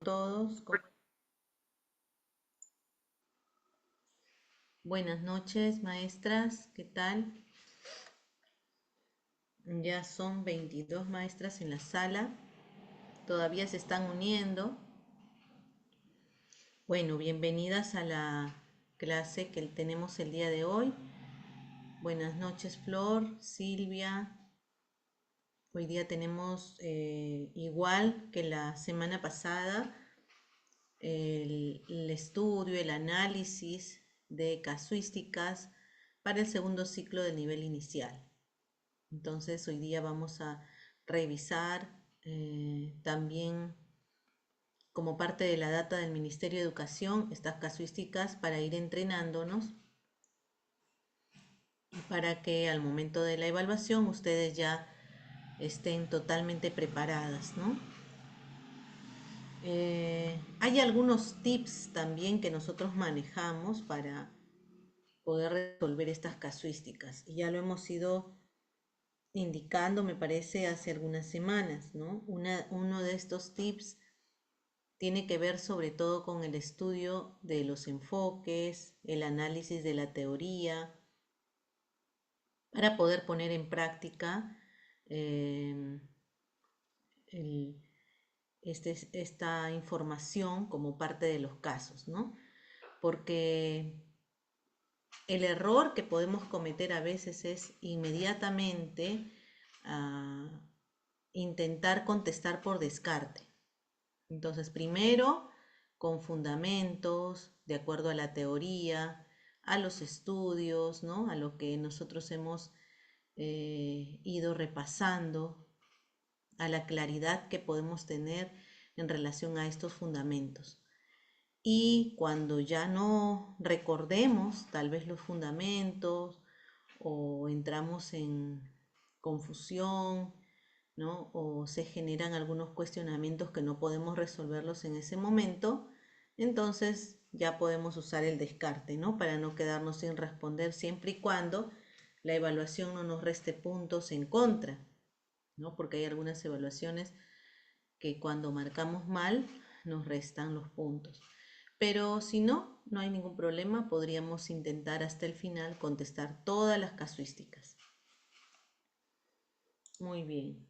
todos. Buenas noches, maestras. ¿Qué tal? Ya son 22 maestras en la sala. Todavía se están uniendo. Bueno, bienvenidas a la clase que tenemos el día de hoy. Buenas noches, Flor, Silvia. Hoy día tenemos, igual que la semana pasada, el estudio, el análisis de casuísticas para el segundo ciclo del nivel inicial. Entonces hoy día vamos a revisar también como parte de la data del Ministerio de Educación estas casuísticas para ir entrenándonos y para que al momento de la evaluación ustedes ya estén totalmente preparadas, ¿no? Hay algunos tips también que nosotros manejamos para poder resolver estas casuísticas y ya lo hemos ido indicando, me parece, hace algunas semanas, ¿no? Uno de estos tips tiene que ver sobre todo con el estudio de los enfoques, el análisis de la teoría, para poder poner en práctica eh, el- esta información como parte de los casos, ¿no? Porque el error que podemos cometer a veces es inmediatamente ah, intentar contestar por descarte. Entonces, primero, con fundamentos, de acuerdo a la teoría, a los estudios, ¿no? A lo que nosotros hemos ido repasando, a la claridad que podemos tener en relación a estos fundamentos. Y cuando ya no recordemos tal vez los fundamentos o entramos en confusión, ¿no? O se generan algunos cuestionamientos que no podemos resolverlos en ese momento, entonces ya podemos usar el descarte, ¿no? Para no quedarnos sin responder siempre y cuando la evaluación no nos reste puntos en contra, ¿no? Porque hay algunas evaluaciones que cuando marcamos mal nos restan los puntos. Pero si no, no hay ningún problema, podríamos intentar hasta el final contestar todas las casuísticas. Muy bien.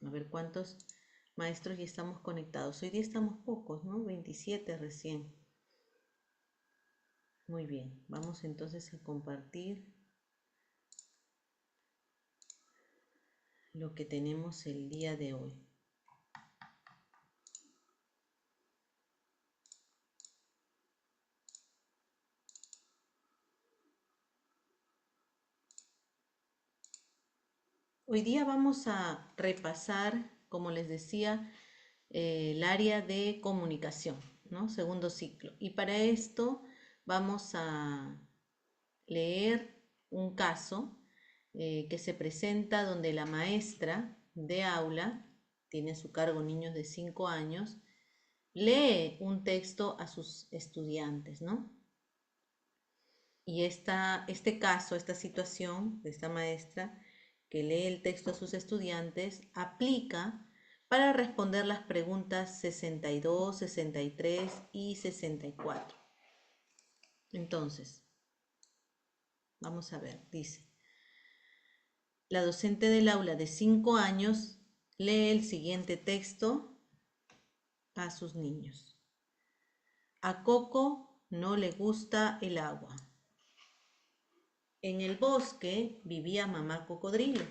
A ver cuántos maestros ya estamos conectados. Hoy día estamos pocos, ¿no? 27 recién. Muy bien. Vamos entonces a compartir lo que tenemos el día de hoy. Hoy día vamos a repasar, como les decía, el área de comunicación, ¿no? Segundo ciclo. Y para esto vamos a leer un caso que se presenta donde la maestra de aula, tiene a su cargo niños de 5 años, lee un texto a sus estudiantes, ¿no? Y este caso, esta situación de esta maestra que lee el texto a sus estudiantes, aplica para responder las preguntas 62, 63 y 64. Entonces, vamos a ver, dice, la docente del aula de 5 años lee el siguiente texto a sus niños. A Coco no le gusta el agua. En el bosque vivía mamá cocodrilo.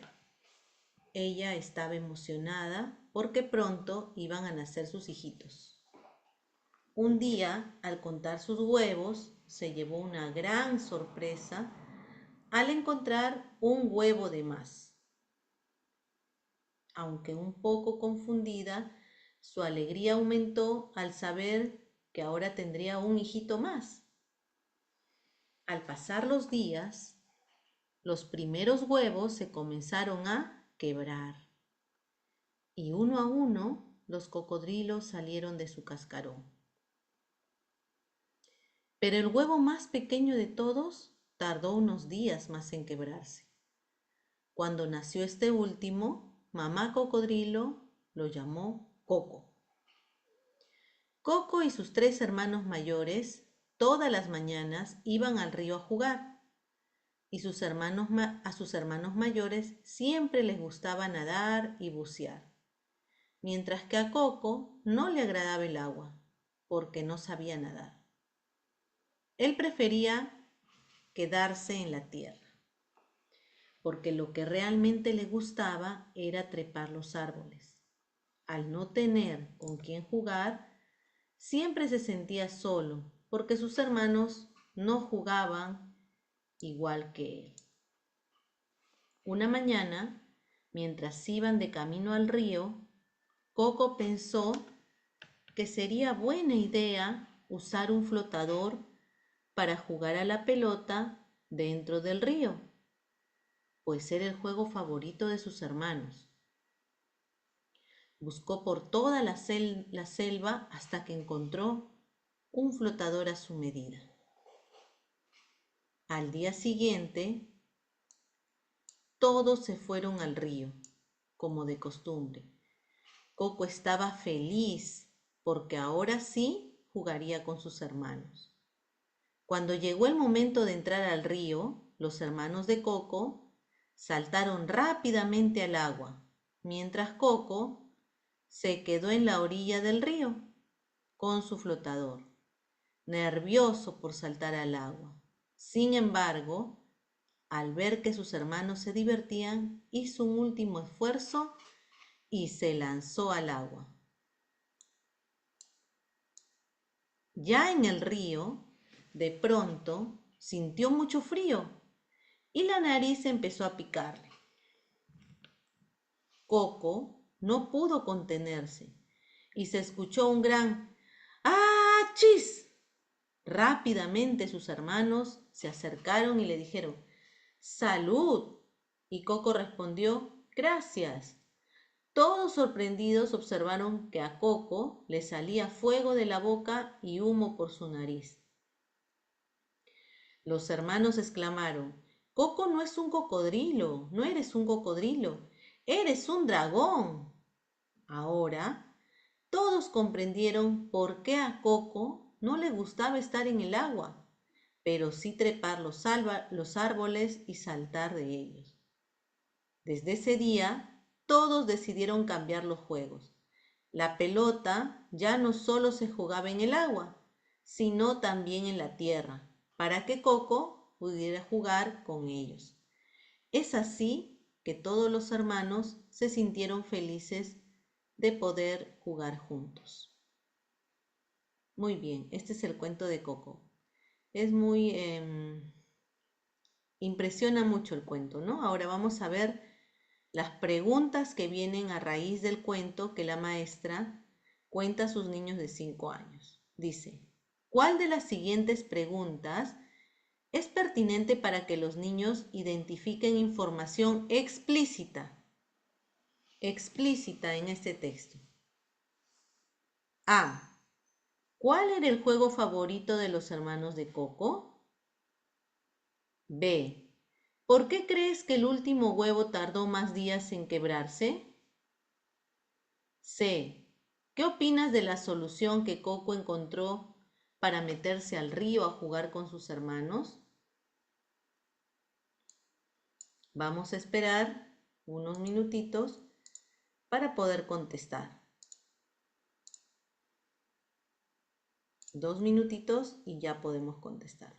Ella estaba emocionada porque pronto iban a nacer sus hijitos. Un día, al contar sus huevos, se llevó una gran sorpresa al encontrar un huevo de más. Aunque un poco confundida, su alegría aumentó al saber que ahora tendría un hijito más. Al pasar los días, los primeros huevos se comenzaron a quebrar y uno a uno los cocodrilos salieron de su cascarón. Pero el huevo más pequeño de todos tardó unos días más en quebrarse. Cuando nació este último, mamá cocodrilo lo llamó Coco. Coco y sus tres hermanos mayores todas las mañanas iban al río a jugar y a sus hermanos mayores siempre les gustaba nadar y bucear, mientras que a Coco no le agradaba el agua porque no sabía nadar. Él prefería quedarse en la tierra, porque lo que realmente le gustaba era trepar los árboles. Al no tener con quién jugar, siempre se sentía solo, porque sus hermanos no jugaban igual que él. Una mañana, mientras iban de camino al río, Coco pensó que sería buena idea usar un flotador para jugar a la pelota dentro del río, pues era el juego favorito de sus hermanos. Buscó por toda la selva hasta que encontró un flotador a su medida. Al día siguiente, todos se fueron al río, como de costumbre. Coco estaba feliz porque ahora sí jugaría con sus hermanos. Cuando llegó el momento de entrar al río, los hermanos de Coco saltaron rápidamente al agua, mientras Coco se quedó en la orilla del río con su flotador, nervioso por saltar al agua. Sin embargo, al ver que sus hermanos se divertían, hizo un último esfuerzo y se lanzó al agua. Ya en el río, de pronto sintió mucho frío y la nariz empezó a picarle. Coco no pudo contenerse y se escuchó un gran ¡achis! Rápidamente sus hermanos se acercaron y le dijeron ¡Salud! Y Coco respondió ¡Gracias! Todos sorprendidos observaron que a Coco le salía fuego de la boca y humo por su nariz. Los hermanos exclamaron, Coco no es un cocodrilo, no eres un cocodrilo, eres un dragón. Ahora, todos comprendieron por qué a Coco no le gustaba estar en el agua, pero sí trepar los árboles y saltar de ellos. Desde ese día, todos decidieron cambiar los juegos. La pelota ya no solo se jugaba en el agua, sino también en la tierra, para que Coco pudiera jugar con ellos. Es así que todos los hermanos se sintieron felices de poder jugar juntos. Muy bien, este es el cuento de Coco. Es muy... impresiona mucho el cuento, ¿no? Ahora vamos a ver las preguntas que vienen a raíz del cuento que la maestra cuenta a sus niños de 5 años. Dice, ¿cuál de las siguientes preguntas es pertinente para que los niños identifiquen información explícita en este texto? A. ¿Cuál era el juego favorito de los hermanos de Coco? B. ¿Por qué crees que el último huevo tardó más días en quebrarse? C. ¿Qué opinas de la solución que Coco encontró para meterse al río a jugar con sus hermanos? Vamos a esperar unos minutitos para poder contestar. 2 minutitos y ya podemos contestar.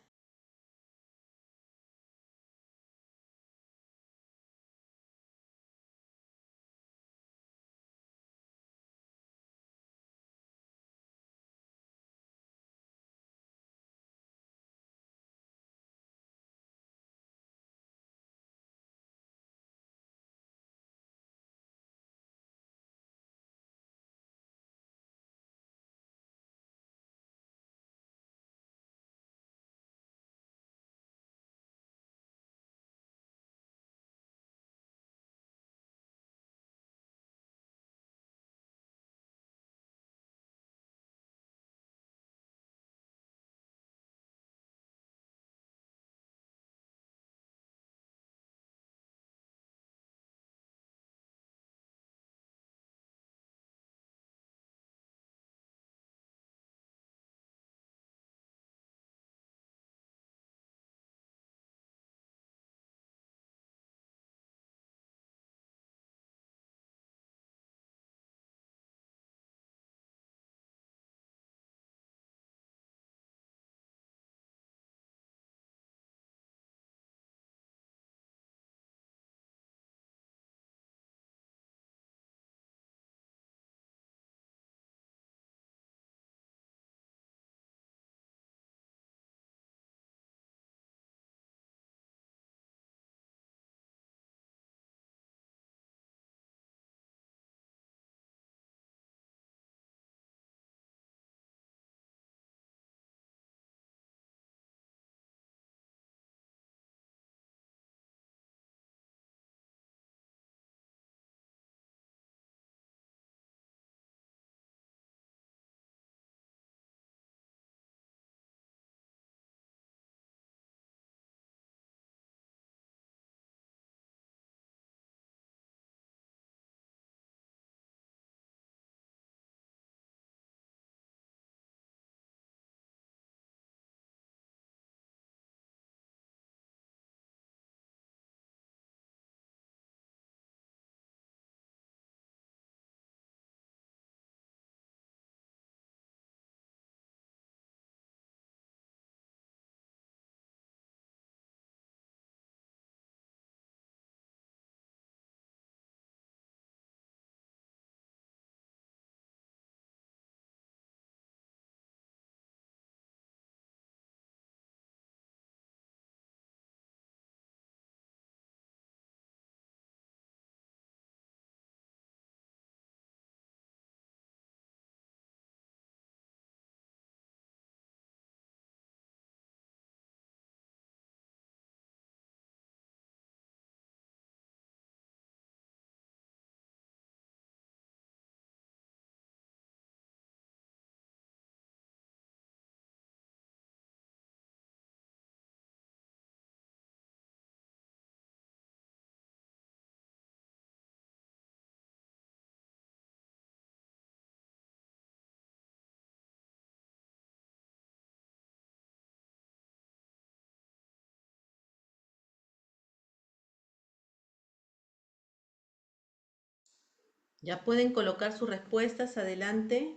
Ya pueden colocar sus respuestas adelante.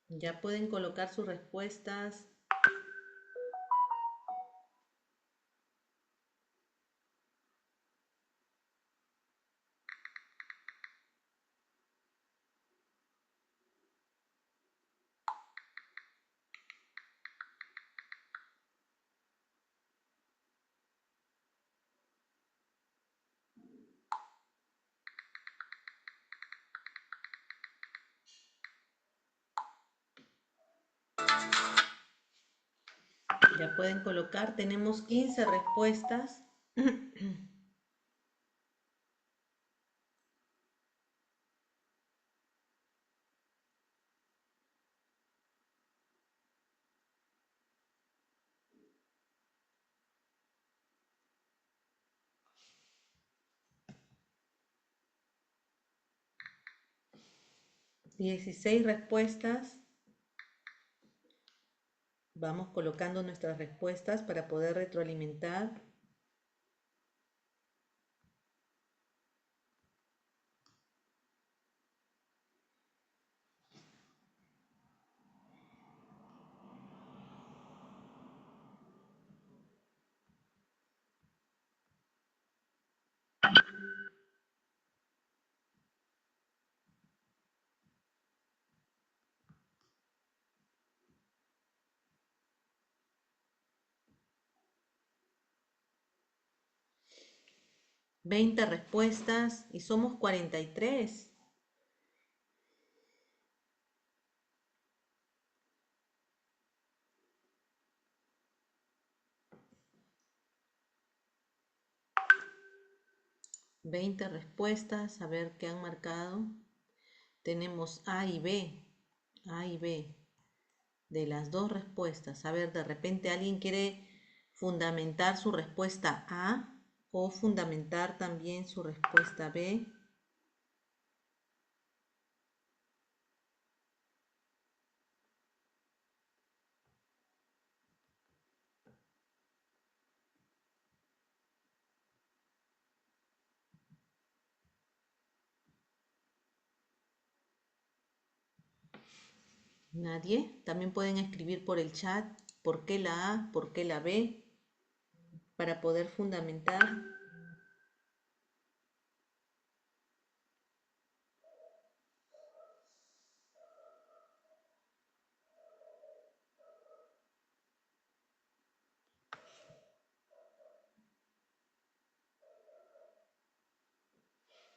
Ya pueden colocar sus respuestas. Ya pueden colocar. Tenemos 15 respuestas. 16 respuestas. Vamos colocando nuestras respuestas para poder retroalimentar. Veinte respuestas y somos 43. Veinte respuestas, a ver qué han marcado. Tenemos A y B. A y B. De las dos respuestas. A ver, de repente alguien quiere fundamentar su respuesta A o fundamentar también su respuesta B. Nadie. También pueden escribir por el chat por qué la A, por qué la B, para poder fundamentar.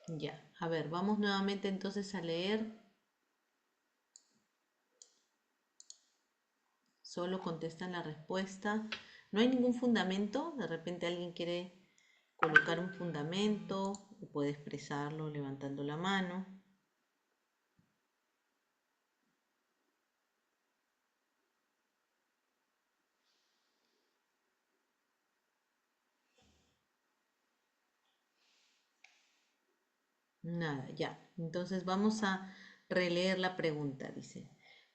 Ya, a ver, vamos nuevamente entonces a leer. Solo contestan la respuesta. No hay ningún fundamento. De repente alguien quiere colocar un fundamento o puede expresarlo levantando la mano. Nada, ya. Entonces vamos a releer la pregunta. Dice,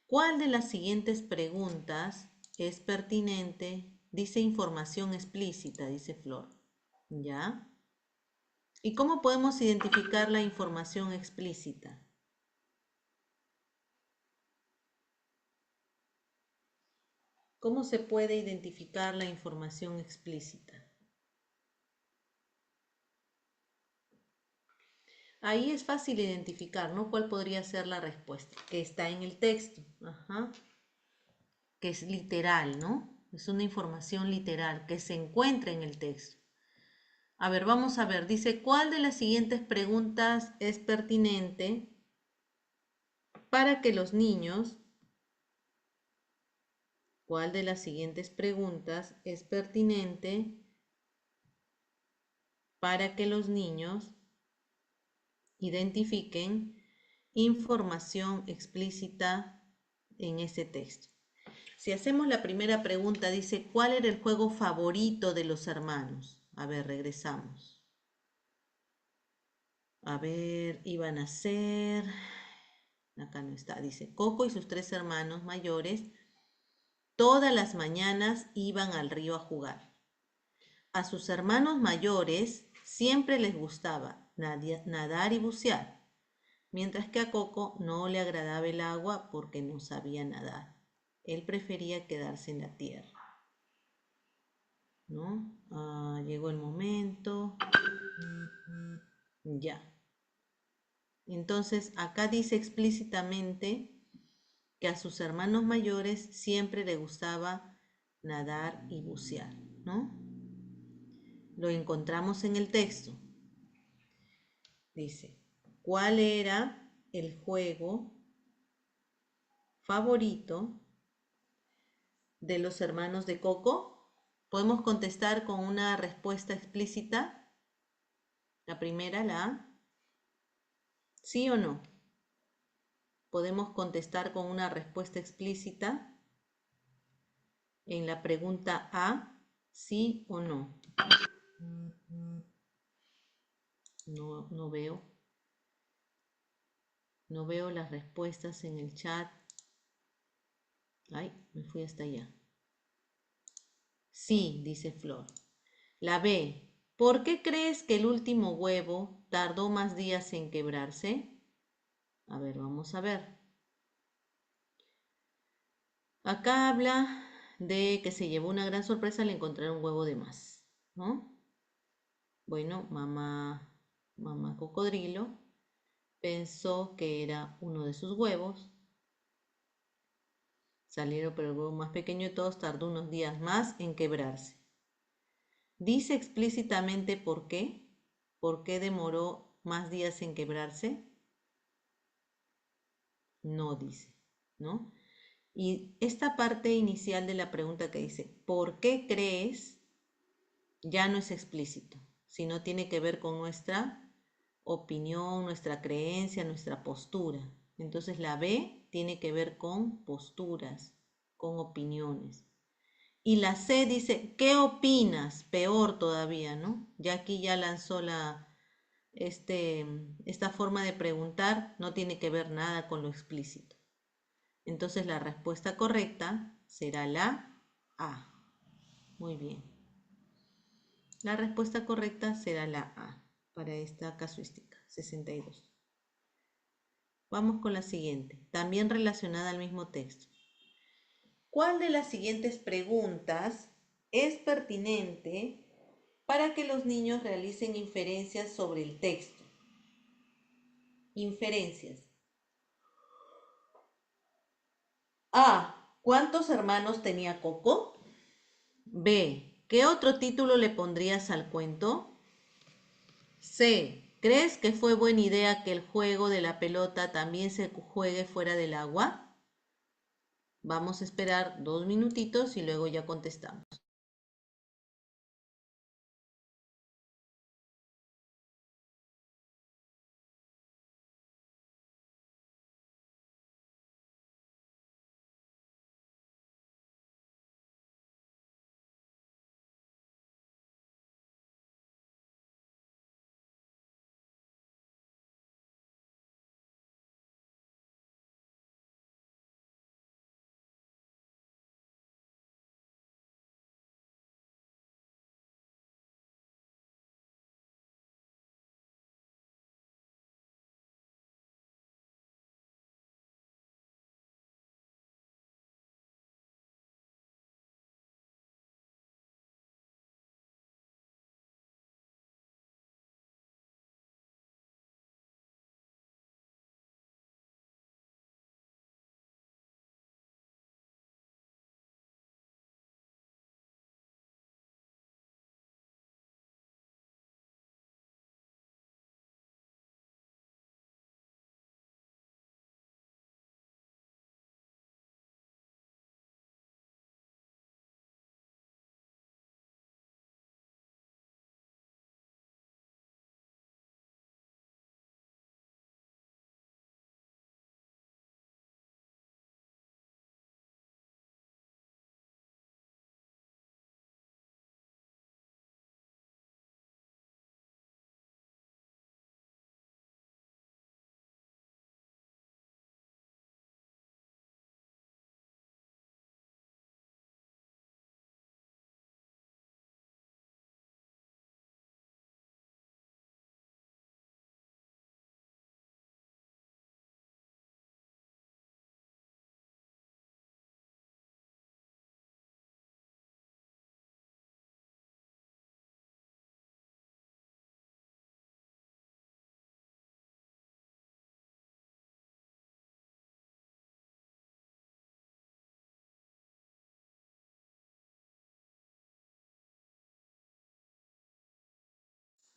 ¿cuál de las siguientes preguntas es pertinente? Dice información explícita, dice Flor. ¿Ya? ¿Y cómo podemos identificar la información explícita? ¿Cómo se puede identificar la información explícita? Ahí es fácil identificar, ¿no? ¿Cuál podría ser la respuesta? Que está en el texto. Ajá. Que es literal, ¿no? Es una información literal que se encuentra en el texto. A ver, vamos a ver. Dice, ¿cuál de las siguientes preguntas es pertinente para que los niños, cuál de las siguientes preguntas es pertinente para que los niños identifiquen información explícita en ese texto? Si hacemos la primera pregunta, dice, ¿cuál era el juego favorito de los hermanos? A ver, regresamos. A ver, iban a ser, acá no está, dice, Coco y sus tres hermanos mayores Todas las mañanas iban al río a jugar. A sus hermanos mayores siempre les gustaba nadar y bucear, mientras que a Coco no le agradaba el agua porque no sabía nadar. Él prefería quedarse en la tierra, ¿no? Llegó el momento. Ya. Entonces, acá dice explícitamente que a sus hermanos mayores siempre le gustaba nadar y bucear, ¿no? Lo encontramos en el texto. Dice, ¿cuál era el juego favorito de los hermanos de Coco? Podemos contestar con una respuesta explícita. La primera, la A. ¿Sí o no? Podemos contestar con una respuesta explícita en la pregunta A, ¿sí o no? No veo. No veo las respuestas en el chat. Ay, me fui hasta allá. Sí, dice Flor. La B. ¿Por qué crees que el último huevo tardó más días en quebrarse? A ver, vamos a ver. Acá habla de que se llevó una gran sorpresa al encontrar un huevo de más, ¿no? Bueno, mamá cocodrilo pensó que era uno de sus huevos. Salieron, pero el huevo más pequeño de todos tardó unos días más en quebrarse. ¿Dice explícitamente por qué? ¿Por qué demoró más días en quebrarse? No dice, ¿no? Y esta parte inicial de la pregunta que dice, ¿por qué crees? Ya no es explícito, sino tiene que ver con nuestra opinión, nuestra creencia, nuestra postura. Entonces la B tiene que ver con posturas, con opiniones. Y la C dice, ¿qué opinas? Peor todavía, ¿no? Ya aquí ya lanzó esta forma de preguntar, no tiene que ver nada con lo explícito. Entonces la respuesta correcta será la A. Muy bien. La respuesta correcta será la A para esta casuística, 62. Vamos con la siguiente, también relacionada al mismo texto. ¿Cuál de las siguientes preguntas es pertinente para que los niños realicen inferencias sobre el texto? Inferencias. A. ¿Cuántos hermanos tenía Coco? B. ¿Qué otro título le pondrías al cuento? C. ¿Crees que fue buena idea que el juego de la pelota también se juegue fuera del agua? Vamos a esperar 2 minutitos y luego ya contestamos.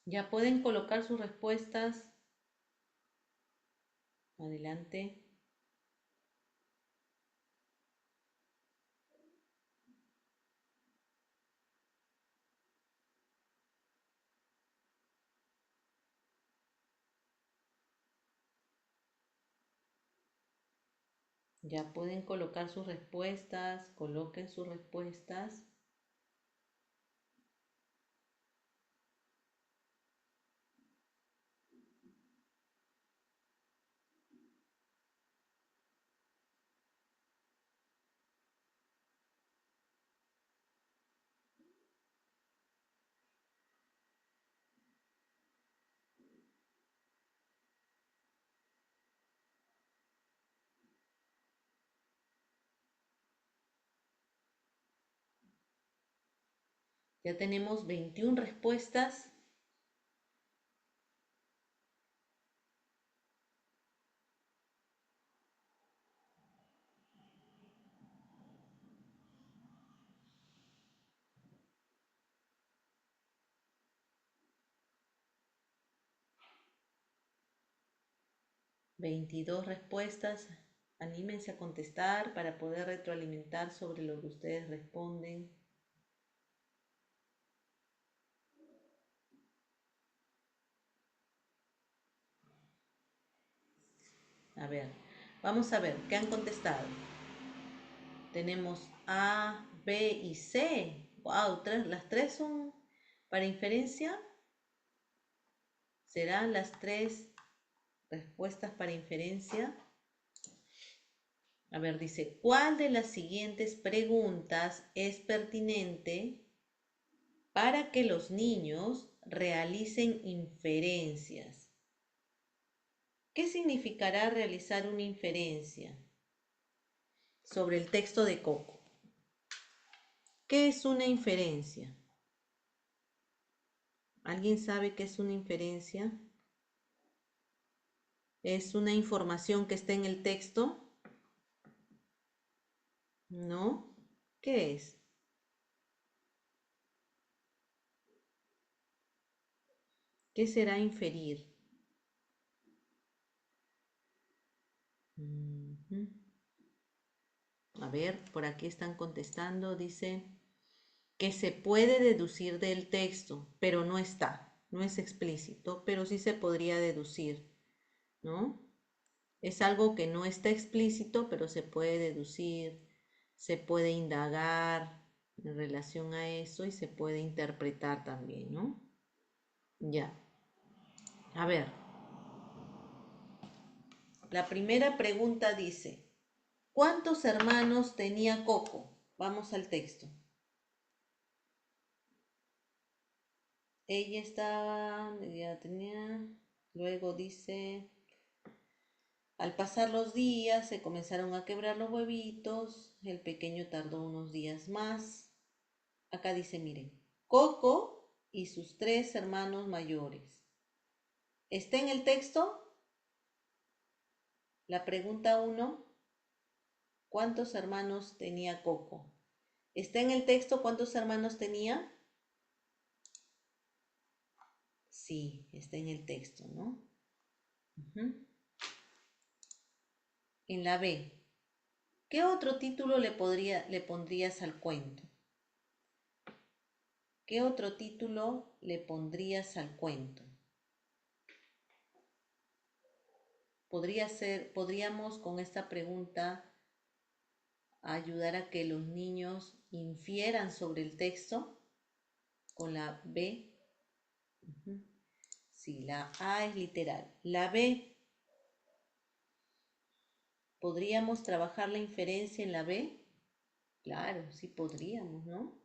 Ya pueden colocar sus respuestas. Adelante. Ya pueden colocar sus respuestas. Coloquen sus respuestas. Ya tenemos 21 respuestas. Veintidós respuestas. Anímense a contestar para poder retroalimentar sobre lo que ustedes responden. A ver, vamos a ver, ¿qué han contestado? Tenemos A, B y C. Wow, las tres son para inferencia. ¿Serán las tres respuestas para inferencia? A ver, dice, ¿cuál de las siguientes preguntas es pertinente para que los niños realicen inferencias? ¿Qué significará realizar una inferencia sobre el texto de Coco? ¿Qué es una inferencia? ¿Alguien sabe qué es una inferencia? ¿Es una información que está en el texto? ¿No? ¿Qué es? ¿Qué será inferir? Ujú. A ver, por aquí están contestando. Dice que se puede deducir del texto, pero no está. No es explícito, pero sí se podría deducir, ¿no? Es algo que no está explícito, pero se puede deducir, se puede indagar en relación a eso y se puede interpretar también, ¿no? Ya. A ver, la primera pregunta dice, ¿cuántos hermanos tenía Coco? Vamos al texto. Ella estaba, ya tenía, luego dice, al pasar los días se comenzaron a quebrar los huevitos, el pequeño tardó unos días más. Acá dice, miren, Coco y sus tres hermanos mayores. ¿Está en el texto? La pregunta 1, ¿cuántos hermanos tenía Coco? ¿Está en el texto cuántos hermanos tenía? Sí, está en el texto, ¿no? En la B, ¿qué otro título le pondrías al cuento? ¿Qué otro título le pondrías al cuento? Podríamos con esta pregunta ayudar a que los niños infieran sobre el texto con la B. Sí, la A es literal. La B, ¿podríamos trabajar la inferencia en la B? Claro, sí podríamos, ¿no?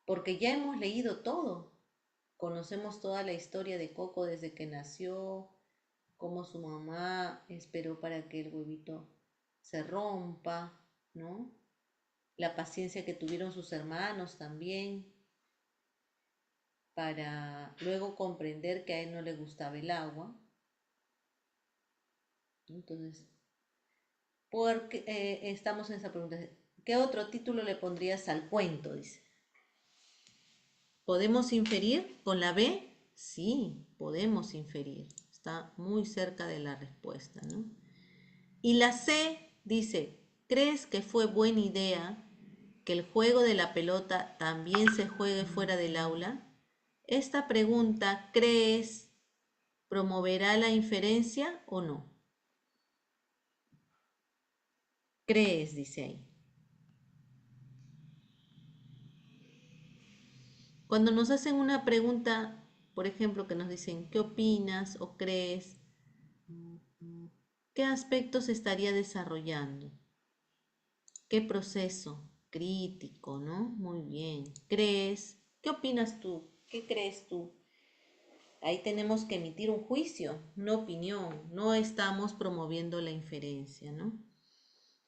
Porque ya hemos leído todo. Conocemos toda la historia de Coco desde que nació, cómo su mamá esperó para que el huevito se rompa, ¿no? La paciencia que tuvieron sus hermanos también para luego comprender que a él no le gustaba el agua. Entonces, porque estamos en esa pregunta. ¿Qué otro título le pondrías al cuento? Dice. ¿Podemos inferir con la B? Sí, podemos inferir. Está muy cerca de la respuesta, ¿no? Y la C dice, ¿crees que fue buena idea que el juego de la pelota también se juegue fuera del aula? Esta pregunta, ¿crees, promoverá la inferencia o no? ¿Crees? Dice ahí. Cuando nos hacen una pregunta, por ejemplo, que nos dicen, ¿qué opinas o crees? ¿Qué aspectos estaría desarrollando? ¿Qué proceso? Crítico, ¿no? Muy bien. ¿Crees? ¿Qué opinas tú? ¿Qué crees tú? Ahí tenemos que emitir un juicio, una opinión. No estamos promoviendo la inferencia, ¿no?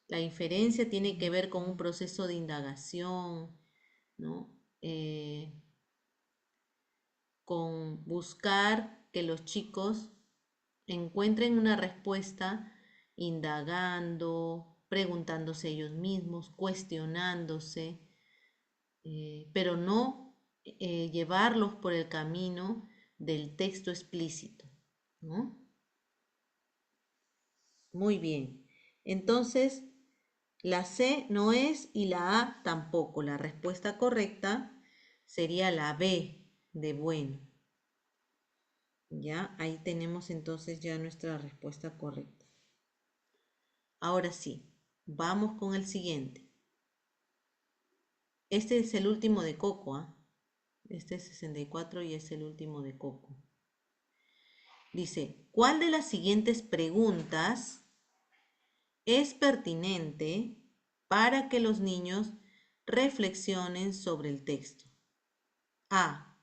La inferencia tiene que ver con un proceso de indagación, ¿no? Con buscar que los chicos encuentren una respuesta indagando, preguntándose ellos mismos, cuestionándose, pero no llevarlos por el camino del texto explícito, ¿no? Muy bien. Entonces, la C no es y la A tampoco. La respuesta correcta sería la B de bueno. Ya, ahí tenemos entonces ya nuestra respuesta correcta. Ahora sí, vamos con el siguiente. Este es el último de Coco, ¿ah? Este es 64 y es el último de Coco. Dice, ¿cuál de las siguientes preguntas es pertinente para que los niños reflexionen sobre el texto? A.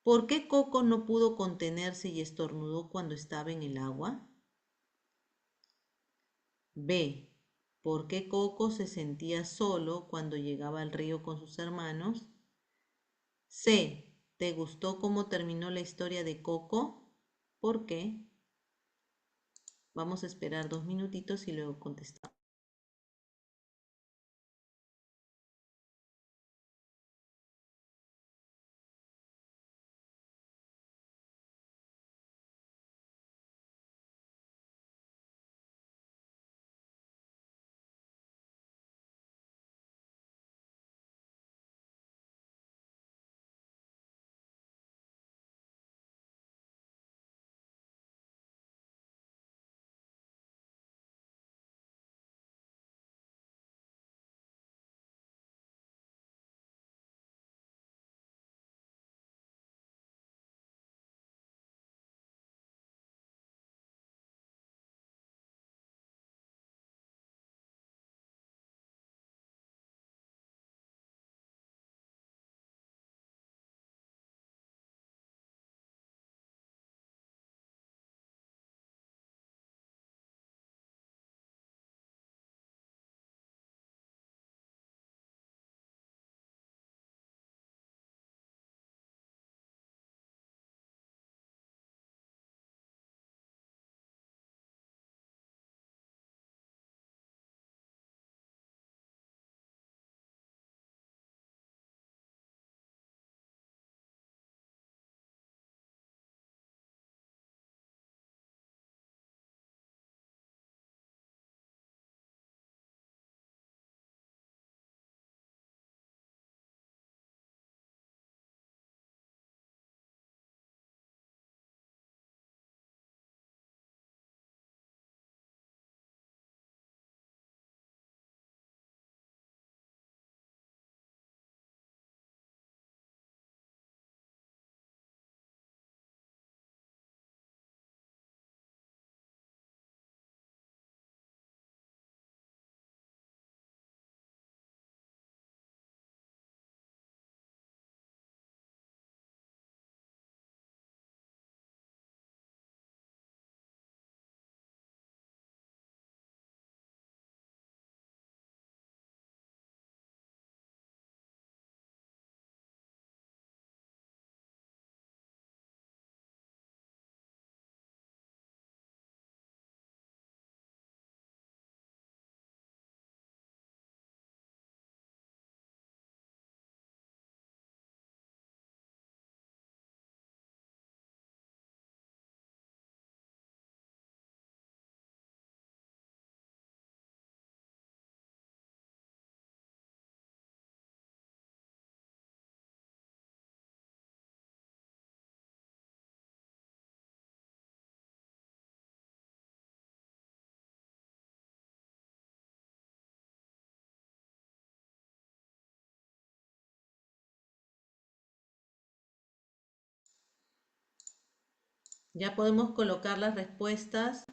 ¿Por qué Coco no pudo contenerse y estornudó cuando estaba en el agua? B. ¿Por qué Coco se sentía solo cuando llegaba al río con sus hermanos? C. ¿Te gustó cómo terminó la historia de Coco? ¿Por qué? Vamos a esperar 2 minutitos y luego contestamos. Ya podemos colocar las respuestas.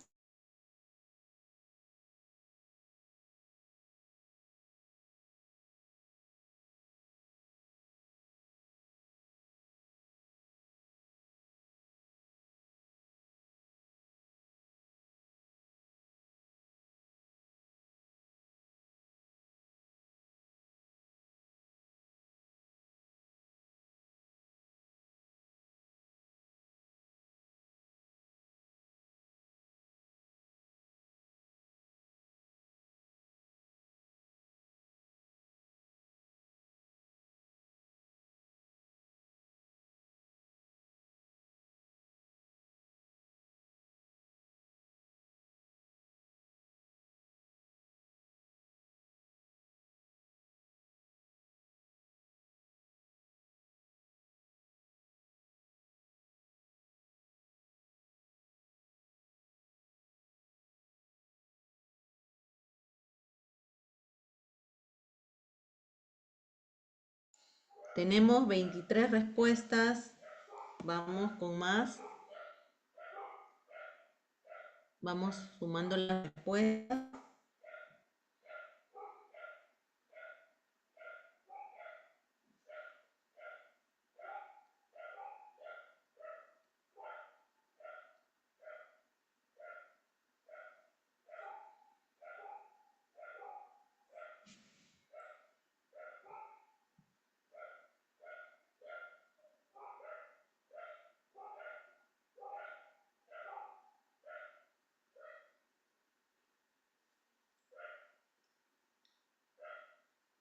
Tenemos 23 respuestas. Vamos con más. Vamos sumando las respuestas.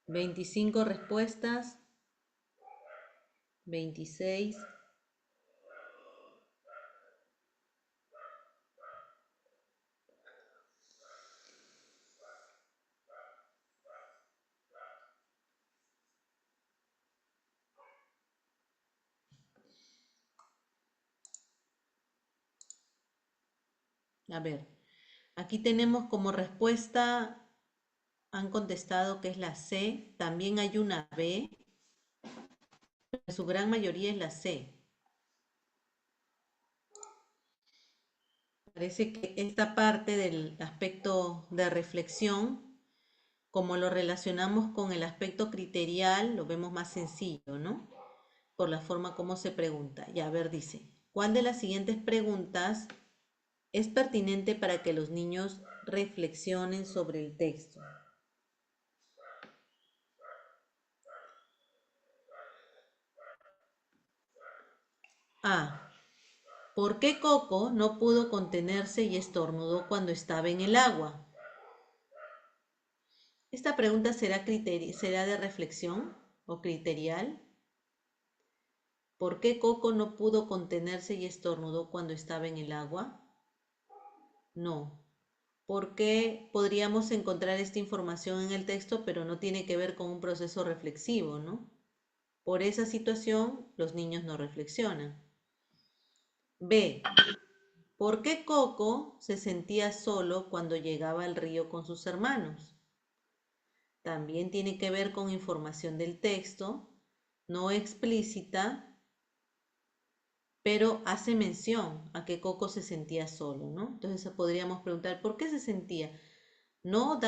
¿25 respuestas? 26. A ver, aquí tenemos como respuesta, han contestado que es la C, también hay una B, pero su gran mayoría es la C. Parece que esta parte del aspecto de reflexión, como lo relacionamos con el aspecto criterial, lo vemos más sencillo, ¿no? Por la forma como se pregunta. Y a ver, dice, ¿cuál de las siguientes preguntas es pertinente para que los niños reflexionen sobre el texto? A. ¿Por qué Coco no pudo contenerse y estornudó cuando estaba en el agua? Esta pregunta será de reflexión o criterial. ¿Por qué Coco no pudo contenerse y estornudó cuando estaba en el agua? No. ¿Por qué podríamos encontrar esta información en el texto, pero no tiene que ver con un proceso reflexivo, ¿no? Por esa situación, los niños no reflexionan. B. ¿Por qué Coco se sentía solo cuando llegaba al río con sus hermanos? También tiene que ver con información del texto, no explícita, pero hace mención a que Coco se sentía solo, ¿no? Entonces podríamos preguntar, ¿por qué se sentía? No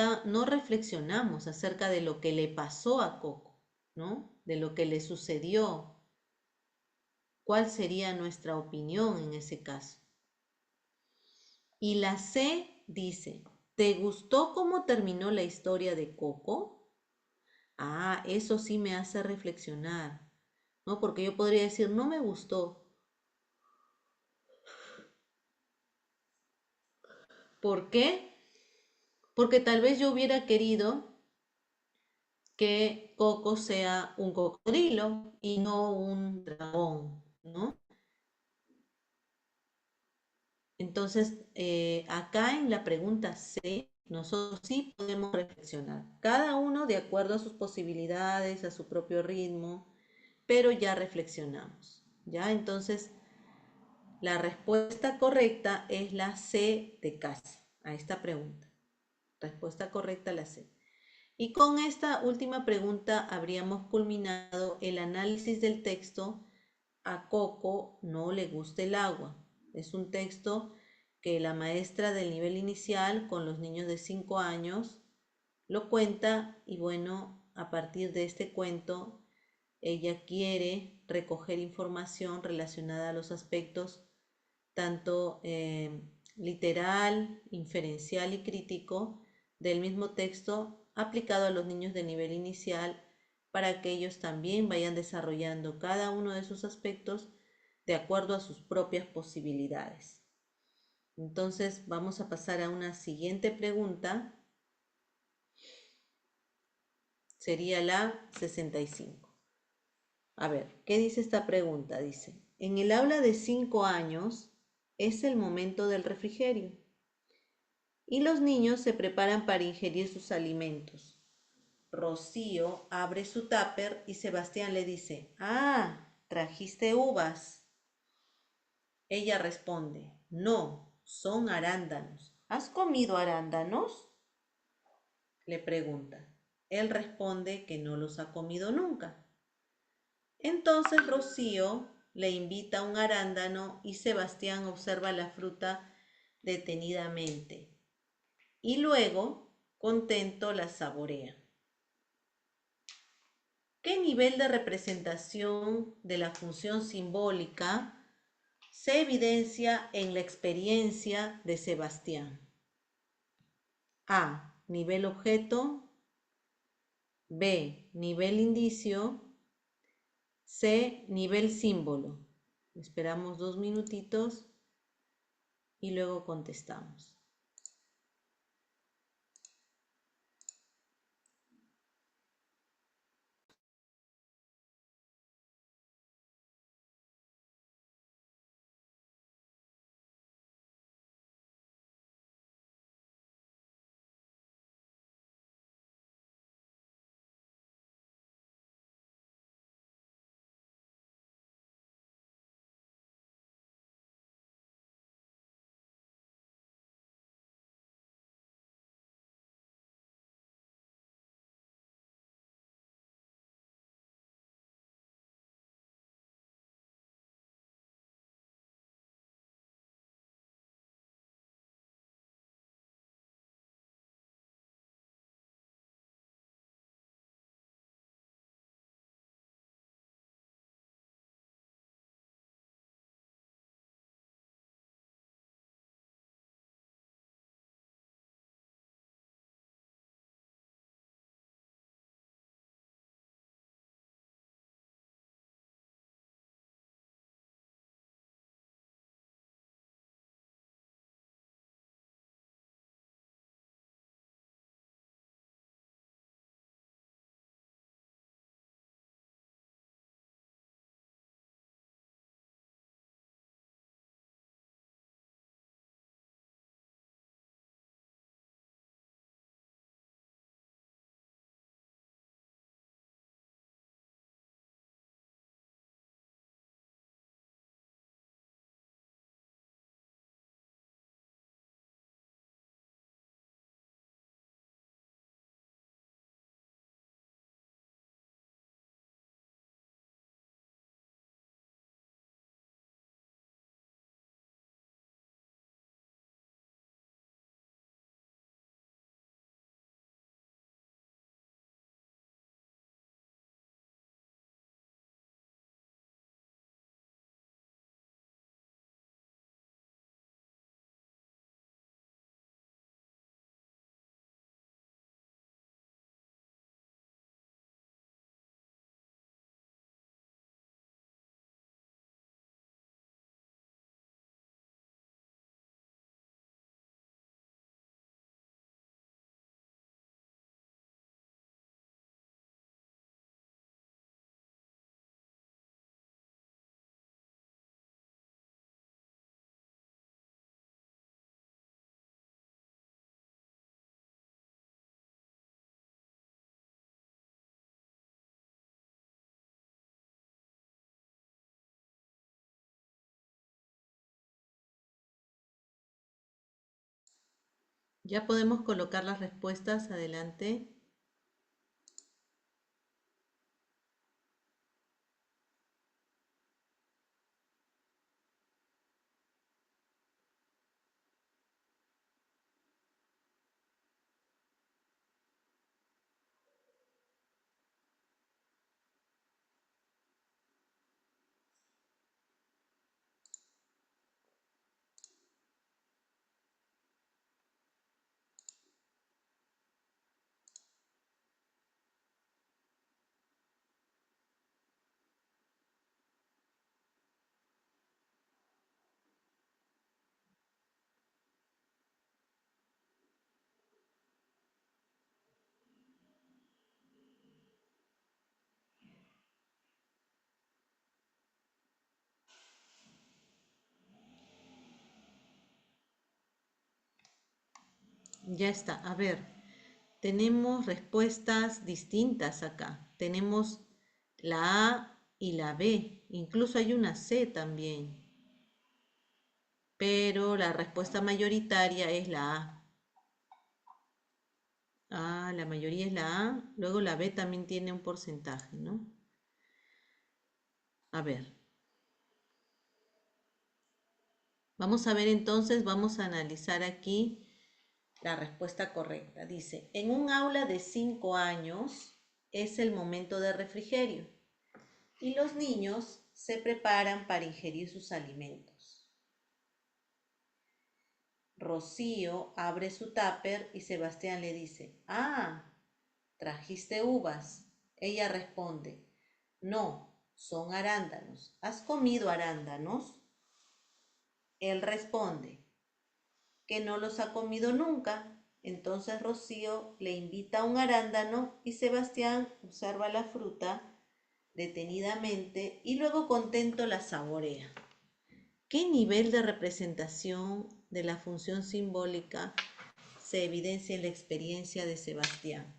reflexionamos acerca de lo que le pasó a Coco, ¿no? De lo que le sucedió. ¿Cuál sería nuestra opinión en ese caso? Y la C dice, ¿te gustó cómo terminó la historia de Coco? Ah, eso sí me hace reflexionar, ¿no? Porque yo podría decir, no me gustó. ¿Por qué? Porque tal vez yo hubiera querido que Coco sea un cocodrilo y no un dragón, ¿no? Entonces, acá en la pregunta C, nosotros sí podemos reflexionar, cada uno de acuerdo a sus posibilidades, a su propio ritmo, pero ya reflexionamos, ¿ya? Entonces, la respuesta correcta es la C de casa a esta pregunta. Respuesta correcta la C. Y con esta última pregunta habríamos culminado el análisis del texto. A Coco no le gusta el agua. Es un texto que la maestra del nivel inicial con los niños de 5 años lo cuenta y bueno, a partir de este cuento, ella quiere recoger información relacionada a los aspectos tanto literal, inferencial y crítico del mismo texto aplicado a los niños de nivel inicial para que ellos también vayan desarrollando cada uno de sus aspectos de acuerdo a sus propias posibilidades. Entonces vamos a pasar a una siguiente pregunta. Sería la 65. A ver, ¿qué dice esta pregunta? Dice, en el aula de 5 años es el momento del refrigerio y los niños se preparan para ingerir sus alimentos. Rocío abre su tupper y Sebastián le dice, ah, trajiste uvas. Ella responde, no, son arándanos. ¿Has comido arándanos? Le pregunta. Él responde que no los ha comido nunca. Entonces Rocío le invita un arándano y Sebastián observa la fruta detenidamente y luego, contento, la saborea. ¿Qué nivel de representación de la función simbólica se evidencia en la experiencia de Sebastián? A. Nivel objeto. B. Nivel indicio. C. Nivel símbolo. Esperamos 2 minutitos y luego contestamos. Ya podemos colocar las respuestas adelante. Ya está. A ver, tenemos respuestas distintas acá. Tenemos la A y la B. Incluso hay una C también. Pero la respuesta mayoritaria es la A. Ah, la mayoría es la A. Luego la B también tiene un porcentaje, ¿no? A ver. Vamos a ver entonces, vamos a analizar aquí la respuesta correcta. Dice, en un aula de 5 años es el momento de refrigerio y los niños se preparan para ingerir sus alimentos. Rocío abre su tupper y Sebastián le dice, ah, ¿trajiste uvas? Ella responde, no, son arándanos. ¿Has comido arándanos? Él responde, que no los ha comido nunca. Entonces Rocío le invita a un arándano y Sebastián observa la fruta detenidamente y luego contento la saborea. ¿Qué nivel de representación de la función simbólica se evidencia en la experiencia de Sebastián?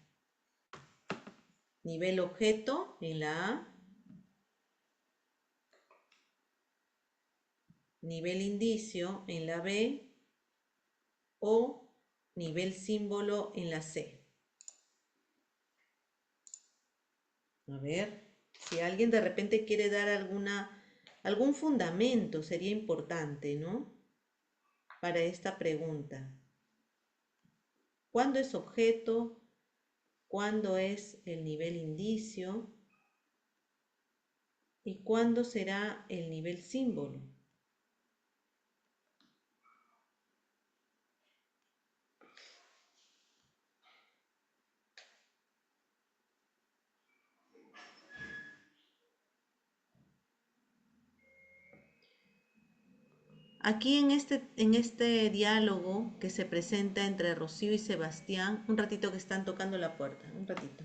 Nivel objeto en la A, nivel indicio en la B o nivel símbolo en la C. A ver, si alguien de repente quiere dar algún fundamento, sería importante, ¿no? Para esta pregunta. ¿Cuándo es objeto? ¿Cuándo es el nivel indicio? ¿Y cuándo será el nivel símbolo? Aquí en este diálogo que se presenta entre Rocío y Sebastián, un ratito que están tocando la puerta, un ratito.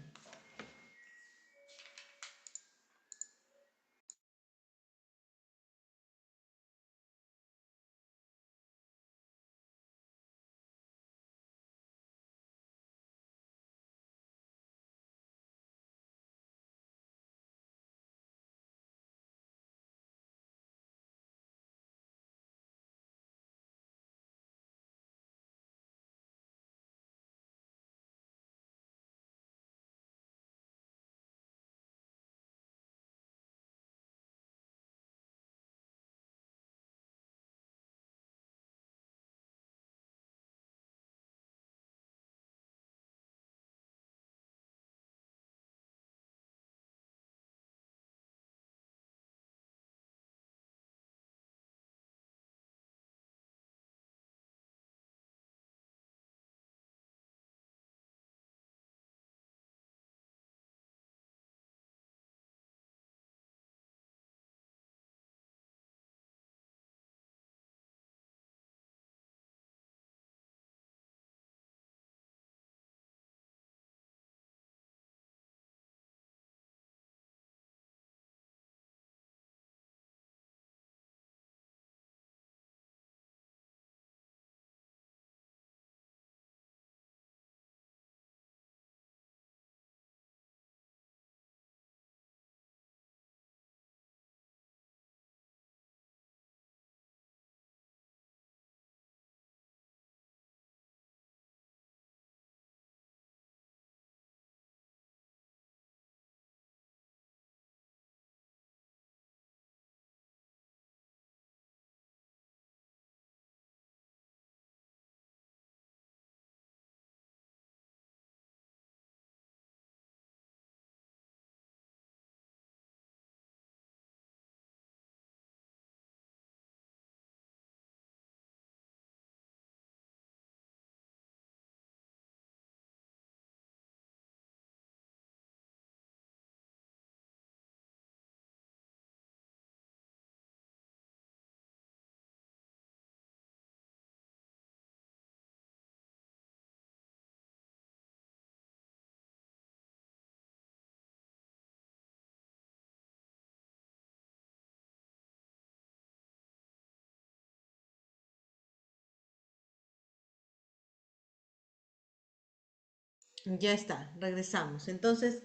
Ya está, regresamos. Entonces,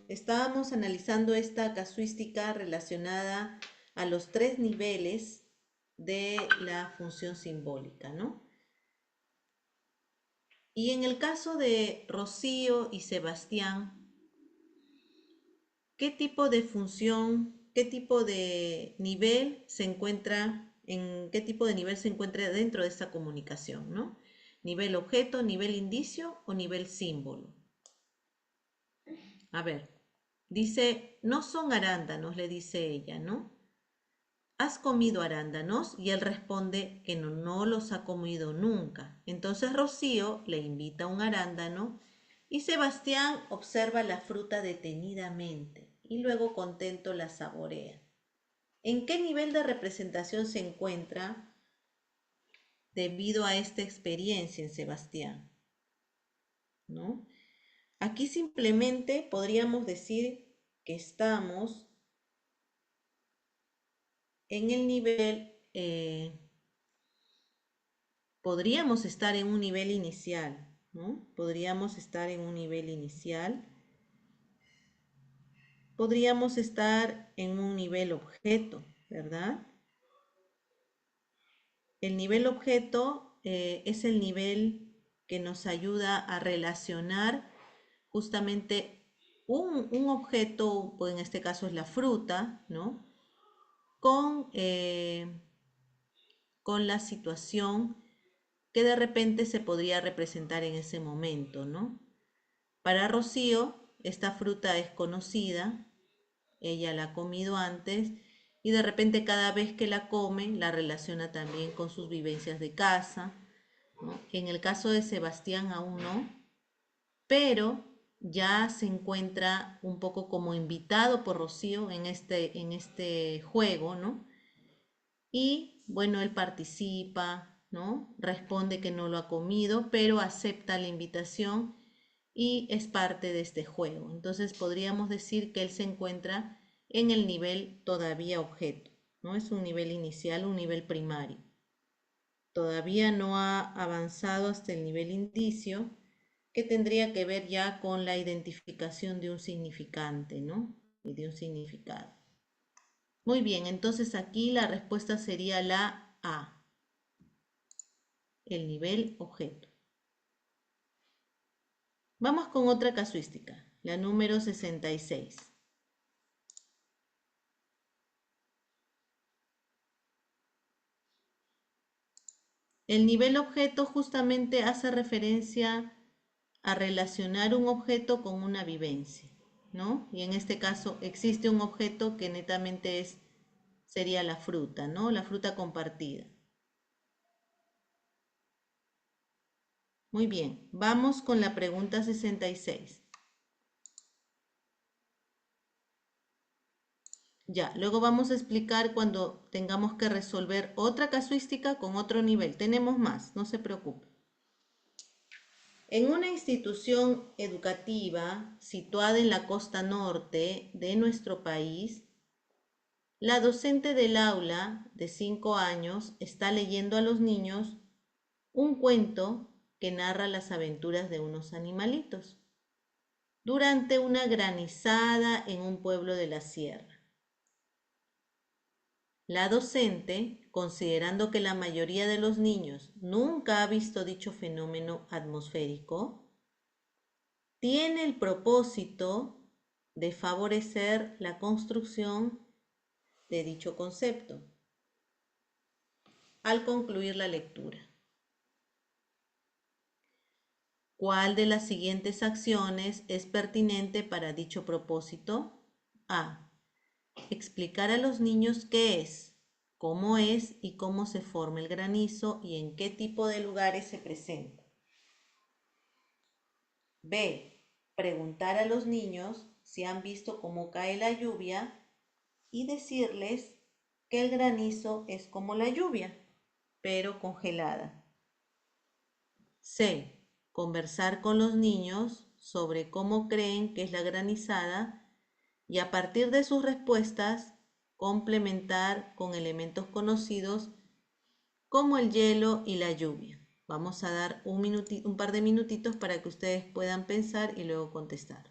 estábamos analizando esta casuística relacionada a los tres niveles de la función simbólica, ¿no? Y en el caso de Rocío y Sebastián, ¿qué tipo de función, qué tipo de nivel se encuentra, en qué tipo de nivel se encuentra dentro de esta comunicación, ¿no? ¿Nivel objeto, nivel indicio o nivel símbolo? A ver, dice, no son arándanos, le dice ella, ¿no? ¿Has comido arándanos? Y él responde que no, no los ha comido nunca. Entonces Rocío le invita un arándano y Sebastián observa la fruta detenidamente y luego contento la saborea. ¿En qué nivel de representación se encuentra debido a esta experiencia en Sebastián? ¿No? Aquí simplemente podríamos decir que estamos en el nivel, podríamos estar en un nivel inicial, ¿no? Podríamos estar en un nivel inicial, podríamos estar en un nivel objeto, ¿verdad? El nivel objeto es el nivel que nos ayuda a relacionar justamente un objeto, pues en este caso es la fruta, ¿no? Con, con la situación que de repente se podría representar en ese momento, ¿no? Para Rocío, esta fruta es conocida, ella la ha comido antes y de repente cada vez que la come la relaciona también con sus vivencias de casa, ¿no? En el caso de Sebastián aún no, pero ya se encuentra un poco como invitado por Rocío en este juego, ¿no? Y bueno, él participa, ¿no? Responde que no lo ha comido, pero acepta la invitación y es parte de este juego. Entonces podríamos decir que él se encuentra en el nivel todavía objeto, ¿no? Es un nivel inicial, un nivel primario. Todavía no ha avanzado hasta el nivel indicio, que tendría que ver ya con la identificación de un significante, ¿no? Y de un significado. Muy bien, entonces aquí la respuesta sería la A, el nivel objeto. Vamos con otra casuística, la número 66. El nivel objeto justamente hace referencia a relacionar un objeto con una vivencia, ¿no? Y en este caso existe un objeto que netamente sería la fruta, ¿no? La fruta compartida. Muy bien, vamos con la pregunta 66. Ya, luego vamos a explicar cuando tengamos que resolver otra casuística con otro nivel. Tenemos más, no se preocupe. En una institución educativa situada en la costa norte de nuestro país, la docente del aula de 5 años está leyendo a los niños un cuento que narra las aventuras de unos animalitos durante una granizada en un pueblo de la sierra. La docente, considerando que la mayoría de los niños nunca ha visto dicho fenómeno atmosférico, tiene el propósito de favorecer la construcción de dicho concepto al concluir la lectura. ¿Cuál de las siguientes acciones es pertinente para dicho propósito? A. Explicar a los niños qué es, cómo es y cómo se forma el granizo y en qué tipo de lugares se presenta. B. Preguntar a los niños si han visto cómo cae la lluvia y decirles que el granizo es como la lluvia, pero congelada. C. Conversar con los niños sobre cómo creen que es la granizada y a partir de sus respuestas complementar con elementos conocidos como el hielo y la lluvia. Vamos a dar un par de minutitos para que ustedes puedan pensar y luego contestar.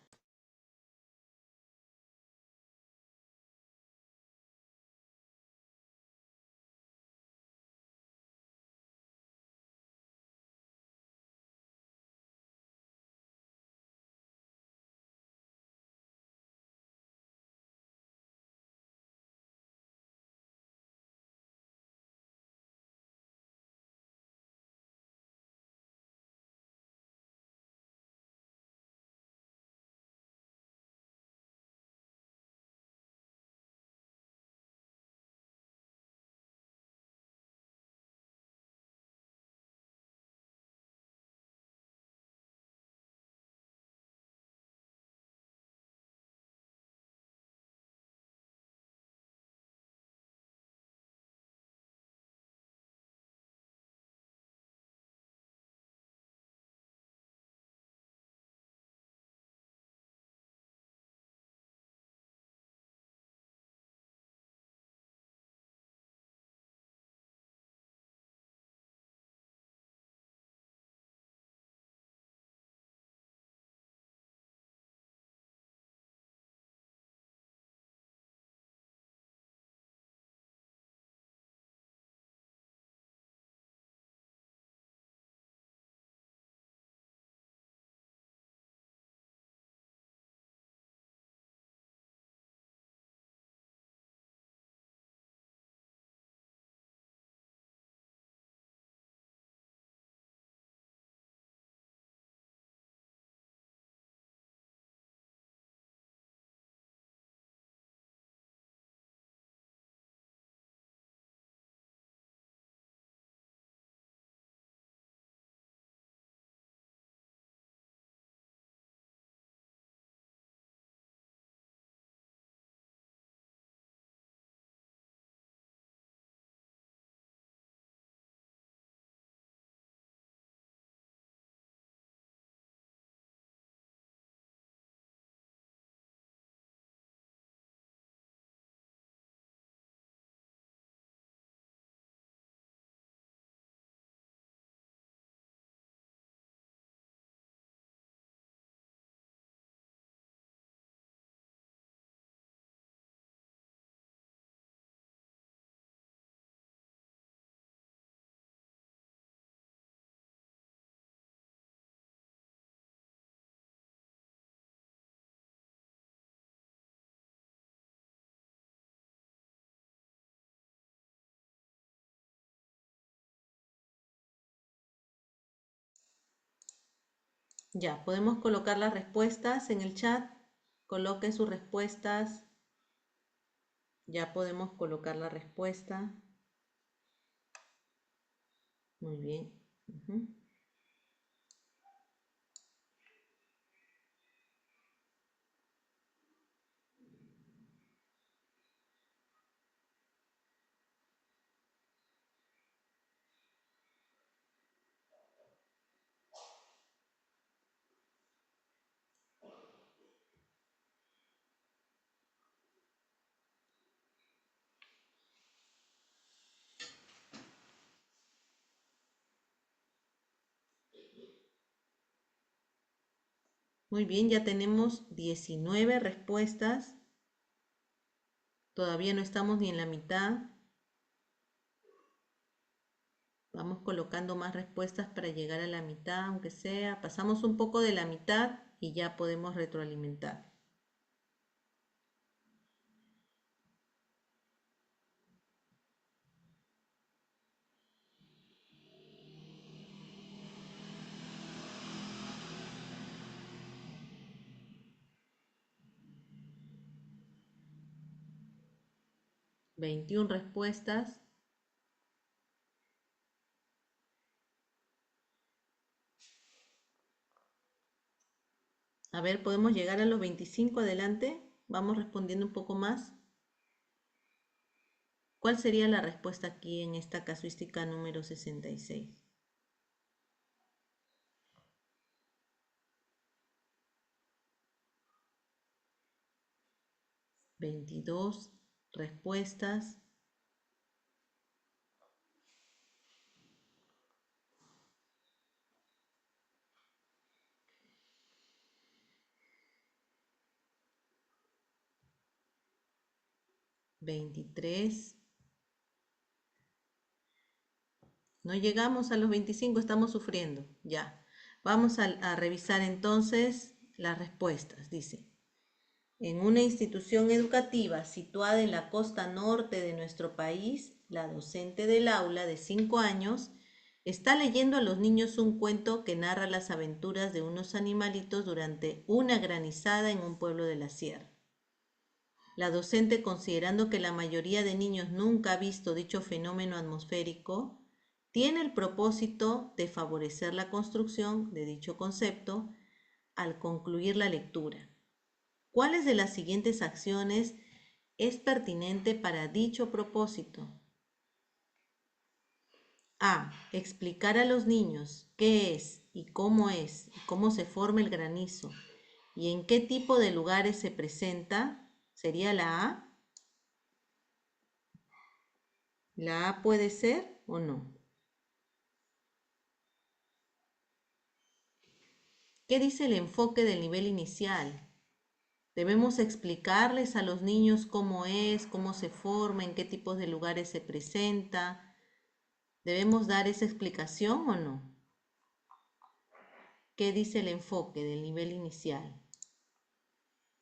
Ya, podemos colocar las respuestas en el chat. Coloquen sus respuestas. Ya podemos colocar la respuesta. Muy bien. Ujú. Muy bien, ya tenemos 19 respuestas. Todavía no estamos ni en la mitad. Vamos colocando más respuestas para llegar a la mitad, aunque sea. Pasamos un poco de la mitad y ya podemos retroalimentar. Veintiún respuestas. A ver, ¿podemos llegar a los 25 adelante? Vamos respondiendo un poco más. ¿Cuál sería la respuesta aquí en esta casuística número 66? 22 respuestas. 23. No llegamos a los 25, estamos sufriendo. Ya. Vamos a revisar entonces las respuestas. Dice, en una institución educativa situada en la costa norte de nuestro país, la docente del aula de 5 años está leyendo a los niños un cuento que narra las aventuras de unos animalitos durante una granizada en un pueblo de la sierra. La docente, considerando que la mayoría de niños nunca ha visto dicho fenómeno atmosférico, tiene el propósito de favorecer la construcción de dicho concepto al concluir la lectura. ¿Cuáles de las siguientes acciones es pertinente para dicho propósito? A. Explicar a los niños qué es y cómo se forma el granizo y en qué tipo de lugares se presenta. ¿Sería la A? ¿La A puede ser o no? ¿Qué dice el enfoque del nivel inicial? Debemos explicarles a los niños cómo es, cómo se forma, en qué tipos de lugares se presenta. ¿Debemos dar esa explicación o no? ¿Qué dice el enfoque del nivel inicial?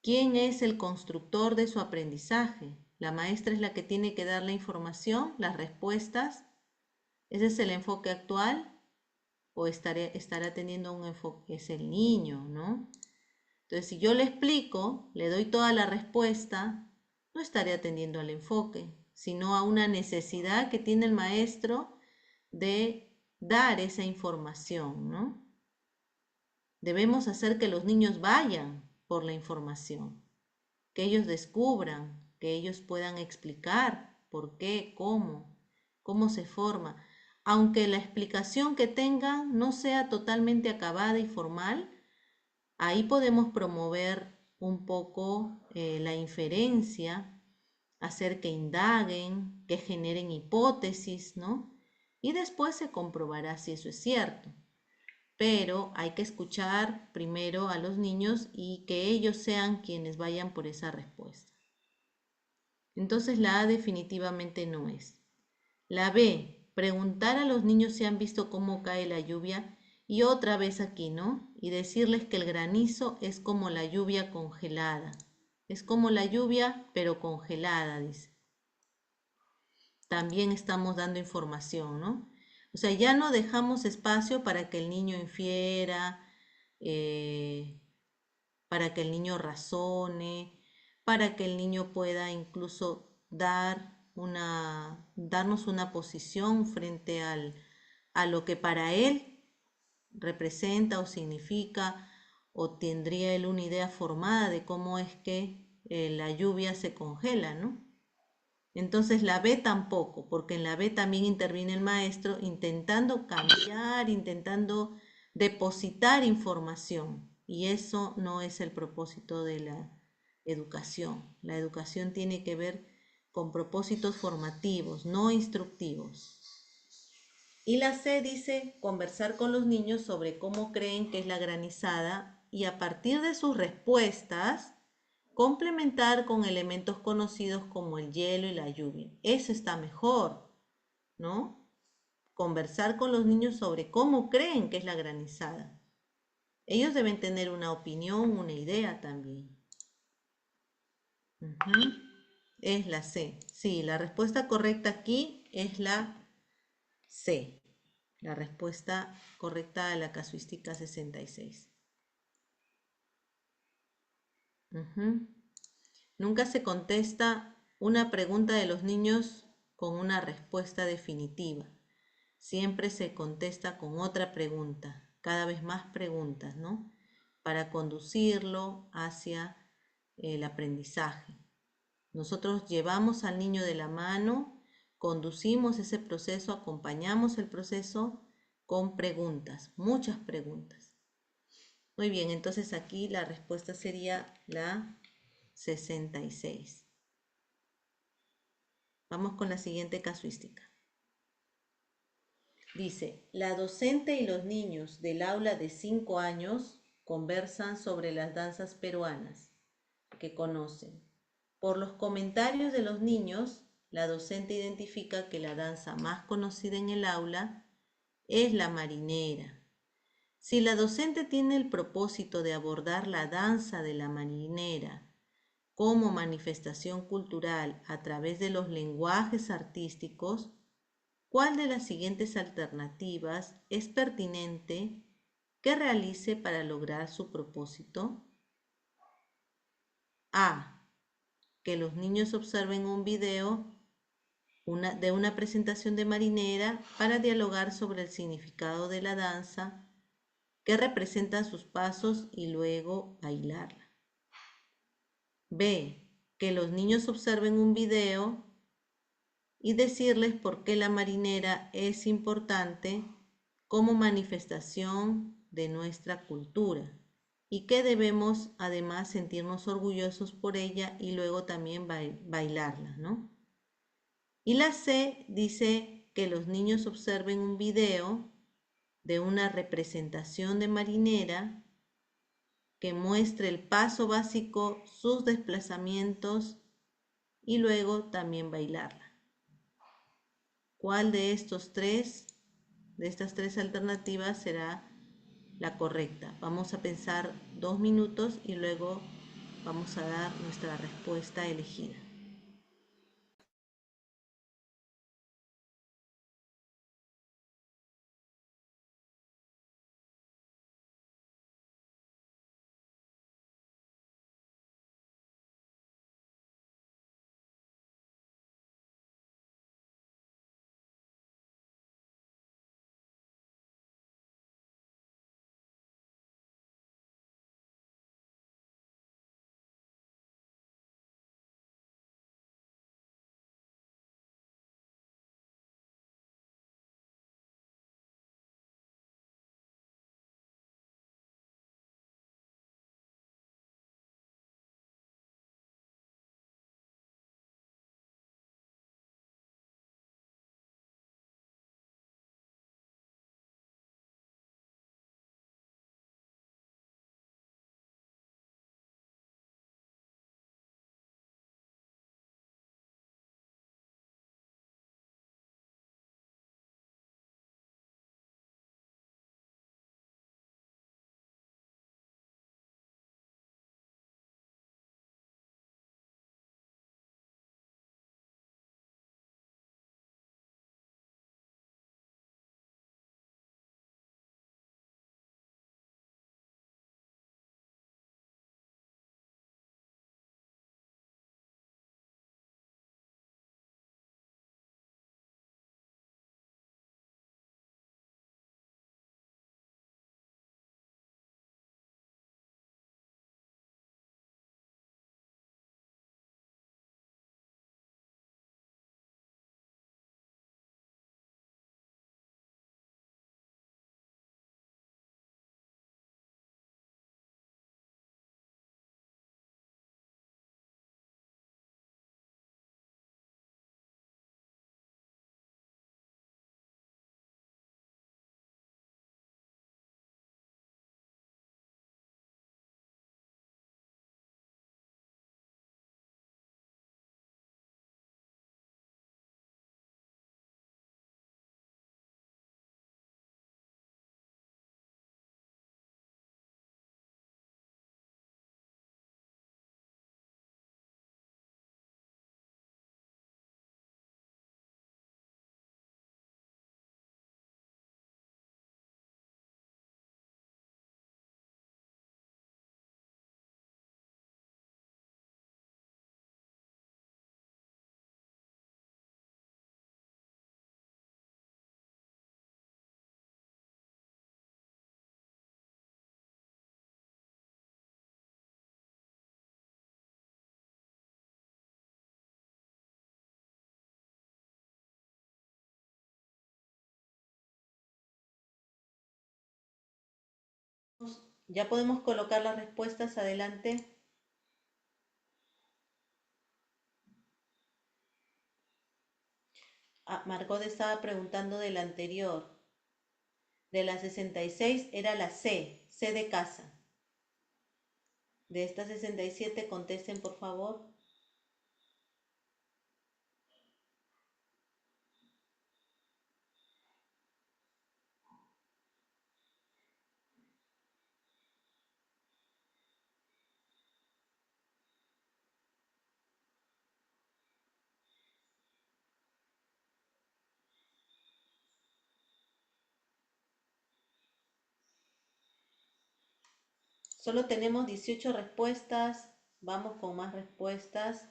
¿Quién es el constructor de su aprendizaje? ¿La maestra es la que tiene que dar la información, las respuestas? ¿Ese es el enfoque actual? ¿O estará teniendo un enfoque? Es el niño, ¿no? Entonces, si yo le explico, le doy toda la respuesta, no estaré atendiendo al enfoque, sino a una necesidad que tiene el maestro de dar esa información, ¿no? Debemos hacer que los niños vayan por la información, que ellos descubran, que ellos puedan explicar por qué, cómo se forma. Aunque la explicación que tengan no sea totalmente acabada y formal, ahí podemos promover un poco la inferencia, hacer que indaguen, que generen hipótesis, ¿no? Y después se comprobará si eso es cierto. Pero hay que escuchar primero a los niños y que ellos sean quienes vayan por esa respuesta. Entonces la A definitivamente no es. La B, preguntar a los niños si han visto cómo cae la lluvia y otra vez aquí, ¿no? Y decirles que el granizo es como la lluvia congelada. Es como la lluvia, pero congelada, dice. También estamos dando información, ¿no? O sea, ya no dejamos espacio para que el niño infiera, eh, para que el niño razone, para que el niño pueda incluso darnos una posición frente a lo que para él representa o significa, o tendría él una idea formada de cómo es que la lluvia se congela, ¿no? Entonces la B tampoco, porque en la B también interviene el maestro intentando cambiar, intentando depositar información. Y eso no es el propósito de la educación. La educación tiene que ver con propósitos formativos, no instructivos. Y la C dice conversar con los niños sobre cómo creen que es la granizada y a partir de sus respuestas complementar con elementos conocidos como el hielo y la lluvia. Eso está mejor, ¿no? Conversar con los niños sobre cómo creen que es la granizada. Ellos deben tener una opinión, una idea también. Es la C. Sí, la respuesta correcta aquí es la C. La respuesta correcta a la casuística 66. Nunca se contesta una pregunta de los niños con una respuesta definitiva. Siempre se contesta con otra pregunta, cada vez más preguntas, ¿no? Para conducirlo hacia el aprendizaje. Nosotros llevamos al niño de la mano, conducimos ese proceso, acompañamos el proceso con preguntas, muchas preguntas. Muy bien, entonces aquí la respuesta sería la 66. Vamos con la siguiente casuística. Dice, la docente y los niños del aula de 5 años conversan sobre las danzas peruanas que conocen. Por los comentarios de los niños, la docente identifica que la danza más conocida en el aula es la marinera. Si la docente tiene el propósito de abordar la danza de la marinera como manifestación cultural a través de los lenguajes artísticos, ¿cuál de las siguientes alternativas es pertinente que realice para lograr su propósito? A. Que los niños observen un video de una presentación de marinera para dialogar sobre el significado de la danza que representan sus pasos y luego bailarla. B. Que los niños observen un video y decirles por qué la marinera es importante como manifestación de nuestra cultura y que debemos además sentirnos orgullosos por ella y luego también bailarla, ¿no? Y la C dice que los niños observen un video de una representación de marinera que muestre el paso básico, sus desplazamientos y luego también bailarla. ¿Cuál de estas tres alternativas será la correcta? Vamos a pensar 2 minutos y luego vamos a dar nuestra respuesta elegida. Ya podemos colocar las respuestas adelante. Margot estaba preguntando del anterior. De la 66 era la C, C de casa. De esta 67 contesten por favor. Solo tenemos 18 respuestas. Vamos con más respuestas.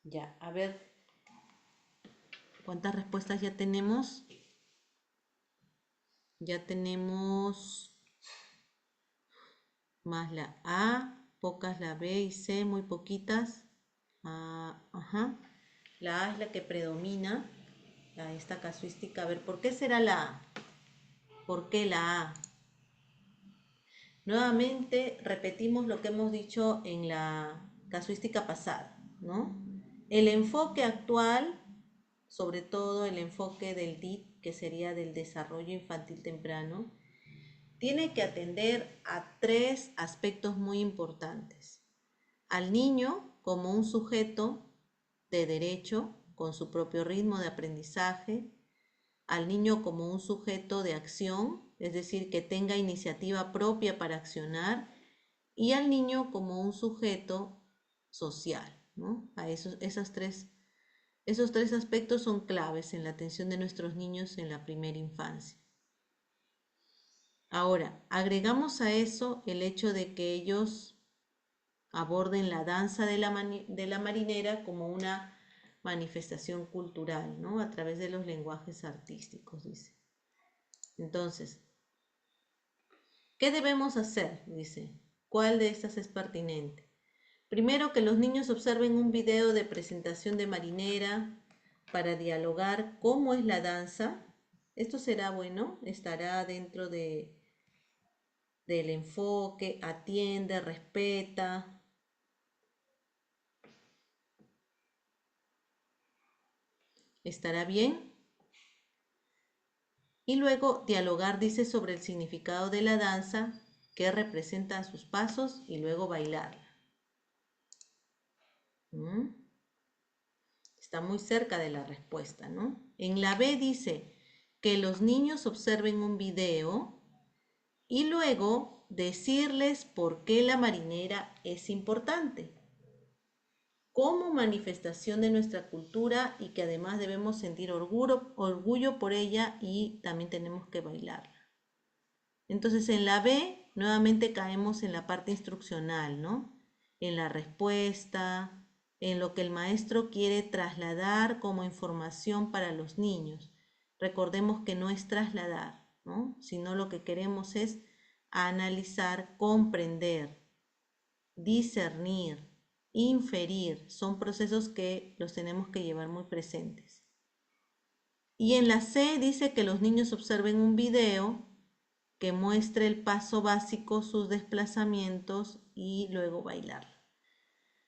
Ya, a ver, ¿cuántas respuestas ya tenemos? Ya tenemos más la A, pocas la B y C, muy poquitas. Ah, ajá. La A es la que predomina, esta casuística. A ver, ¿por qué será la A? ¿Por qué la A? Nuevamente repetimos lo que hemos dicho en la casuística pasada, ¿no? El enfoque actual, sobre todo el enfoque del DIT, que sería del desarrollo infantil temprano, tiene que atender a tres aspectos muy importantes. Al niño como un sujeto de derecho, con su propio ritmo de aprendizaje, al niño como un sujeto de acción, es decir, que tenga iniciativa propia para accionar, y al niño como un sujeto social, ¿no? Esos tres aspectos son claves en la atención de nuestros niños en la primera infancia. Ahora, agregamos a eso el hecho de que ellos aborden la danza de la marinera como una manifestación cultural, ¿no? A través de los lenguajes artísticos, dice. Entonces, ¿qué debemos hacer? Dice. ¿Cuál de estas es pertinente? Primero, que los niños observen un video de presentación de marinera para dialogar cómo es la danza. Esto será bueno, estará dentro del enfoque, atiende, respeta. ¿Estará bien? Y luego dialogar, dice, sobre el significado de la danza, qué representan sus pasos y luego bailarla. ¿Mm? Está muy cerca de la respuesta, ¿no? En la B dice que los niños observen un video y luego decirles por qué la marinera es importante como manifestación de nuestra cultura y que además debemos sentir orgullo por ella y también tenemos que bailarla. Entonces en la B nuevamente caemos en la parte instruccional, ¿no? En la respuesta, en lo que el maestro quiere trasladar como información para los niños. Recordemos que no es trasladar, ¿no? Sino lo que queremos es analizar, comprender, discernir, inferir. Son procesos que los tenemos que llevar muy presentes. Y en la C dice que los niños observen un video que muestre el paso básico, sus desplazamientos y luego bailar.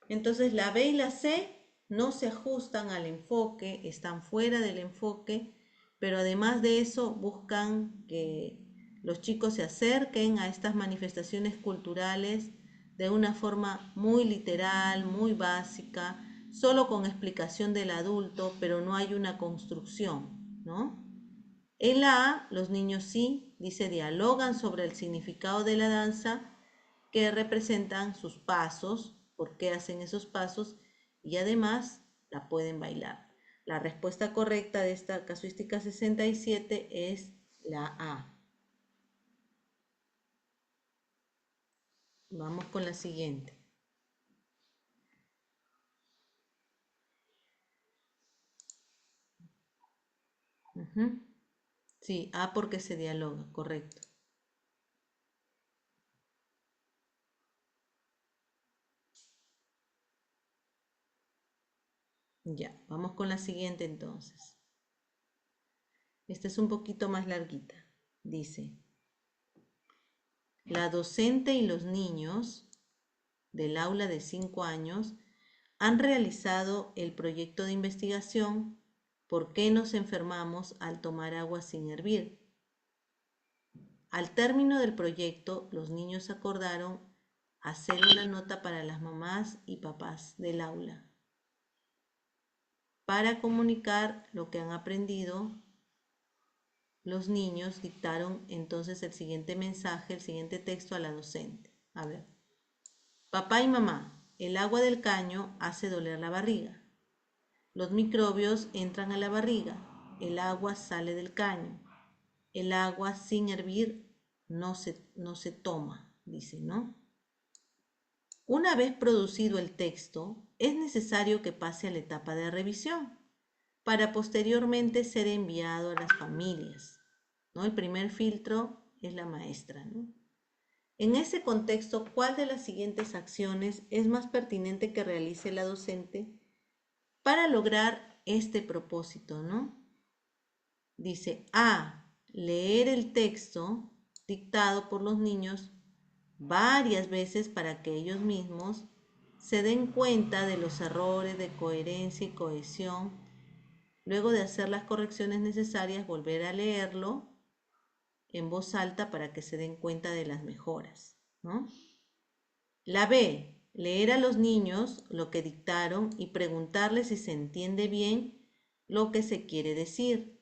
Entonces la B y la C no se ajustan al enfoque, están fuera del enfoque, pero además de eso buscan que los chicos se acerquen a estas manifestaciones culturales de una forma muy literal, muy básica, solo con explicación del adulto, pero no hay una construcción, ¿no? En la A, los niños sí, dice, dialogan sobre el significado de la danza que representan sus pasos, por qué hacen esos pasos y además la pueden bailar. La respuesta correcta de esta casuística 67 es la A. Vamos con la siguiente. Sí, A porque se dialoga, correcto. Ya, vamos con la siguiente entonces. Esta es un poquito más larguita. Dice, la docente y los niños del aula de 5 años han realizado el proyecto de investigación ¿Por qué nos enfermamos al tomar agua sin hervir? Al término del proyecto, los niños acordaron hacer una nota para las mamás y papás del aula. Para comunicar lo que han aprendido, los niños dictaron entonces el siguiente mensaje, el siguiente texto a la docente. A ver. Papá y mamá, el agua del caño hace doler la barriga. Los microbios entran a la barriga. El agua sale del caño. El agua sin hervir no se toma, dice, ¿no? Una vez producido el texto, es necesario que pase a la etapa de revisión para posteriormente ser enviado a las familias, ¿no? El primer filtro es la maestra, ¿no? En ese contexto, ¿cuál de las siguientes acciones es más pertinente que realice la docente para lograr este propósito, ¿no? Dice A, leer el texto dictado por los niños varias veces para que ellos mismos se den cuenta de los errores de coherencia y cohesión. Luego de hacer las correcciones necesarias, volver a leerlo en voz alta para que se den cuenta de las mejoras, ¿no? La B, leer a los niños lo que dictaron y preguntarles si se entiende bien lo que se quiere decir,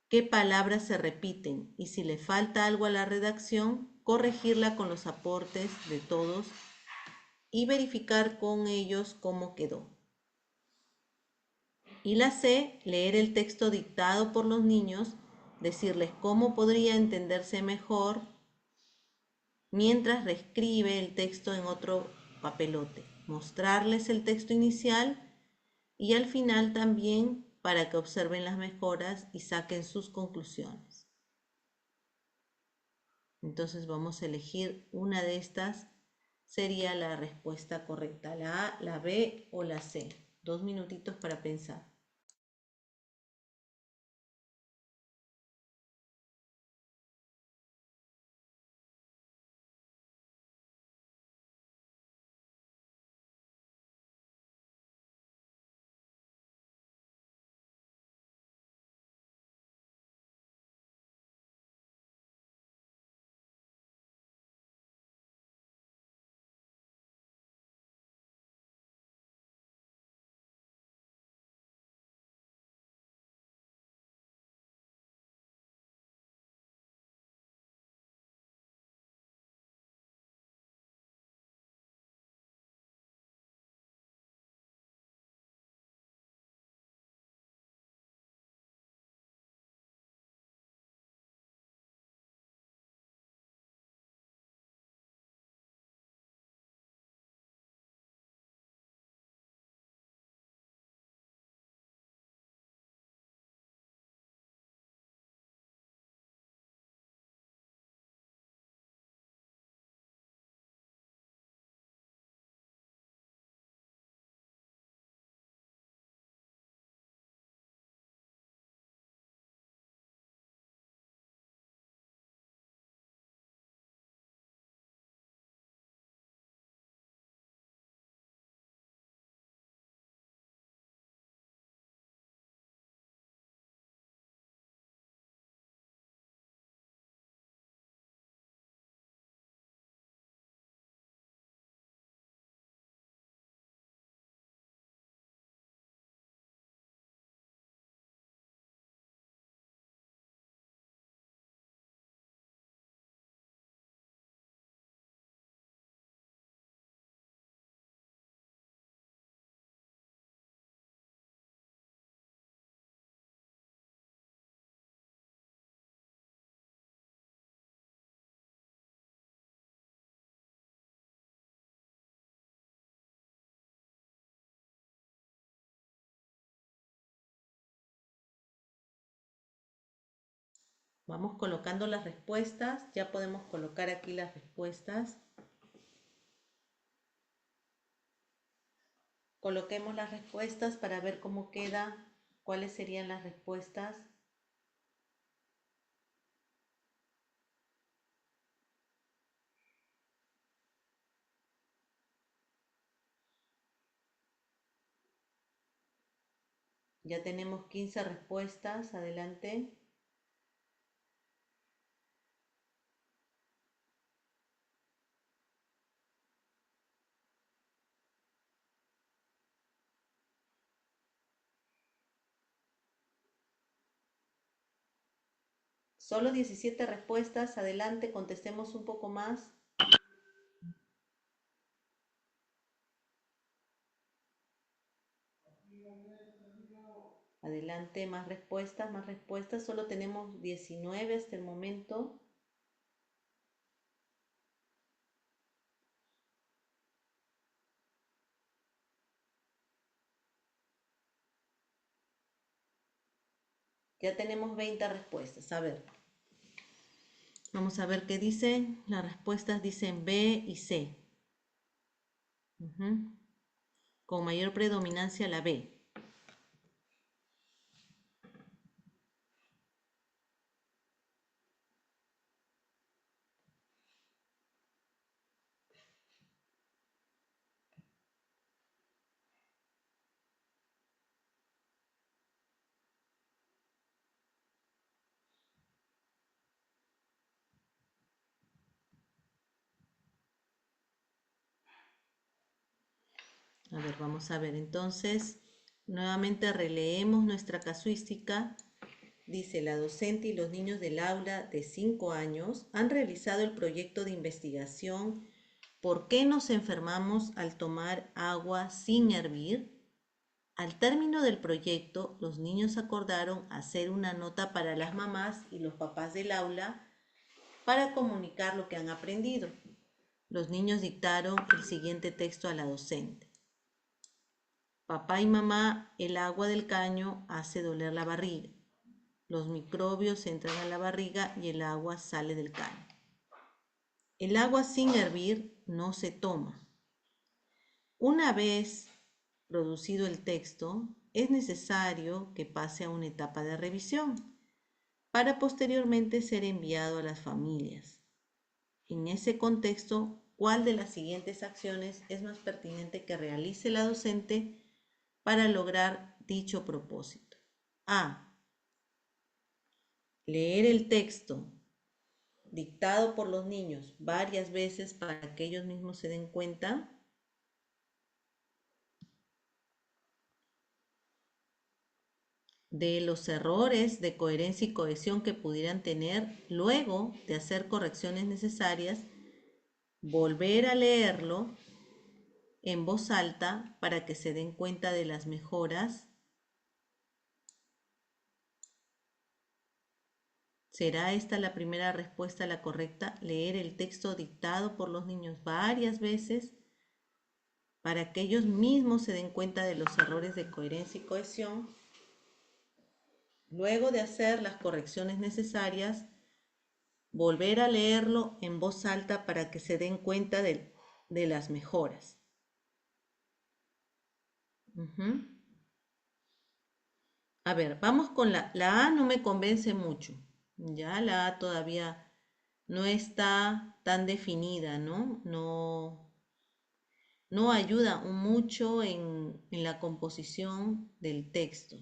qué palabras se repiten y si le falta algo a la redacción, corregirla con los aportes de todos y verificar con ellos cómo quedó. Y la C, leer el texto dictado por los niños, decirles cómo podría entenderse mejor mientras reescribe el texto en otro papelote, mostrarles el texto inicial y al final también para que observen las mejoras y saquen sus conclusiones. Entonces vamos a elegir una de estas, sería la respuesta correcta, la A, la B o la C. 2 minutitos para pensar. Vamos colocando las respuestas, ya podemos colocar aquí las respuestas. Coloquemos las respuestas para ver cómo queda, cuáles serían las respuestas. Ya tenemos 15 respuestas, adelante. Solo 17 respuestas. Adelante, contestemos un poco más. Adelante, más respuestas, más respuestas. Solo tenemos 19 hasta el momento. Ya tenemos 20 respuestas. A ver. Vamos a ver qué dicen. Las respuestas dicen B y C. Con mayor predominancia la B. A ver, vamos a ver. Entonces, nuevamente releemos nuestra casuística. Dice, la docente y los niños del aula de 5 años han realizado el proyecto de investigación ¿Por qué nos enfermamos al tomar agua sin hervir? Al término del proyecto, los niños acordaron hacer una nota para las mamás y los papás del aula para comunicar lo que han aprendido. Los niños dictaron el siguiente texto a la docente. Papá y mamá, el agua del caño hace doler la barriga. Los microbios entran a la barriga y el agua sale del caño. El agua sin hervir no se toma. Una vez producido el texto, es necesario que pase a una etapa de revisión para posteriormente ser enviado a las familias. En ese contexto, ¿cuál de las siguientes acciones es más pertinente que realice la docente para lograr dicho propósito? A. Leer el texto dictado por los niños varias veces para que ellos mismos se den cuenta de los errores de coherencia y cohesión que pudieran tener luego de hacer correcciones necesarias, volver a leerlo en voz alta para que se den cuenta de las mejoras. ¿Será esta la primera respuesta la correcta? Leer el texto dictado por los niños varias veces para que ellos mismos se den cuenta de los errores de coherencia y cohesión. Luego de hacer las correcciones necesarias, volver a leerlo en voz alta para que se den cuenta de las mejoras. A ver, vamos con la A, no me convence mucho. Ya la A todavía no está tan definida, ¿no? No ayuda mucho en la composición del texto,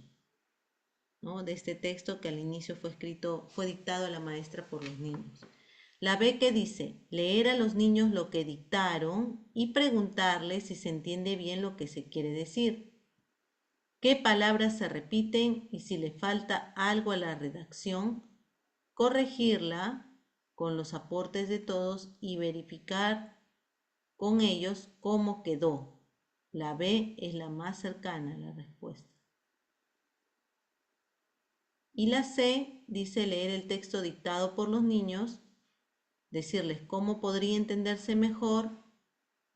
¿no? De este texto que al inicio fue dictado a la maestra por los niños. La B que dice, leer a los niños lo que dictaron y preguntarles si se entiende bien lo que se quiere decir. ¿Qué palabras se repiten y si le falta algo a la redacción? Corregirla con los aportes de todos y verificar con ellos cómo quedó. La B es la más cercana a la respuesta. Y la C dice leer el texto dictado por los niños, decirles cómo podría entenderse mejor,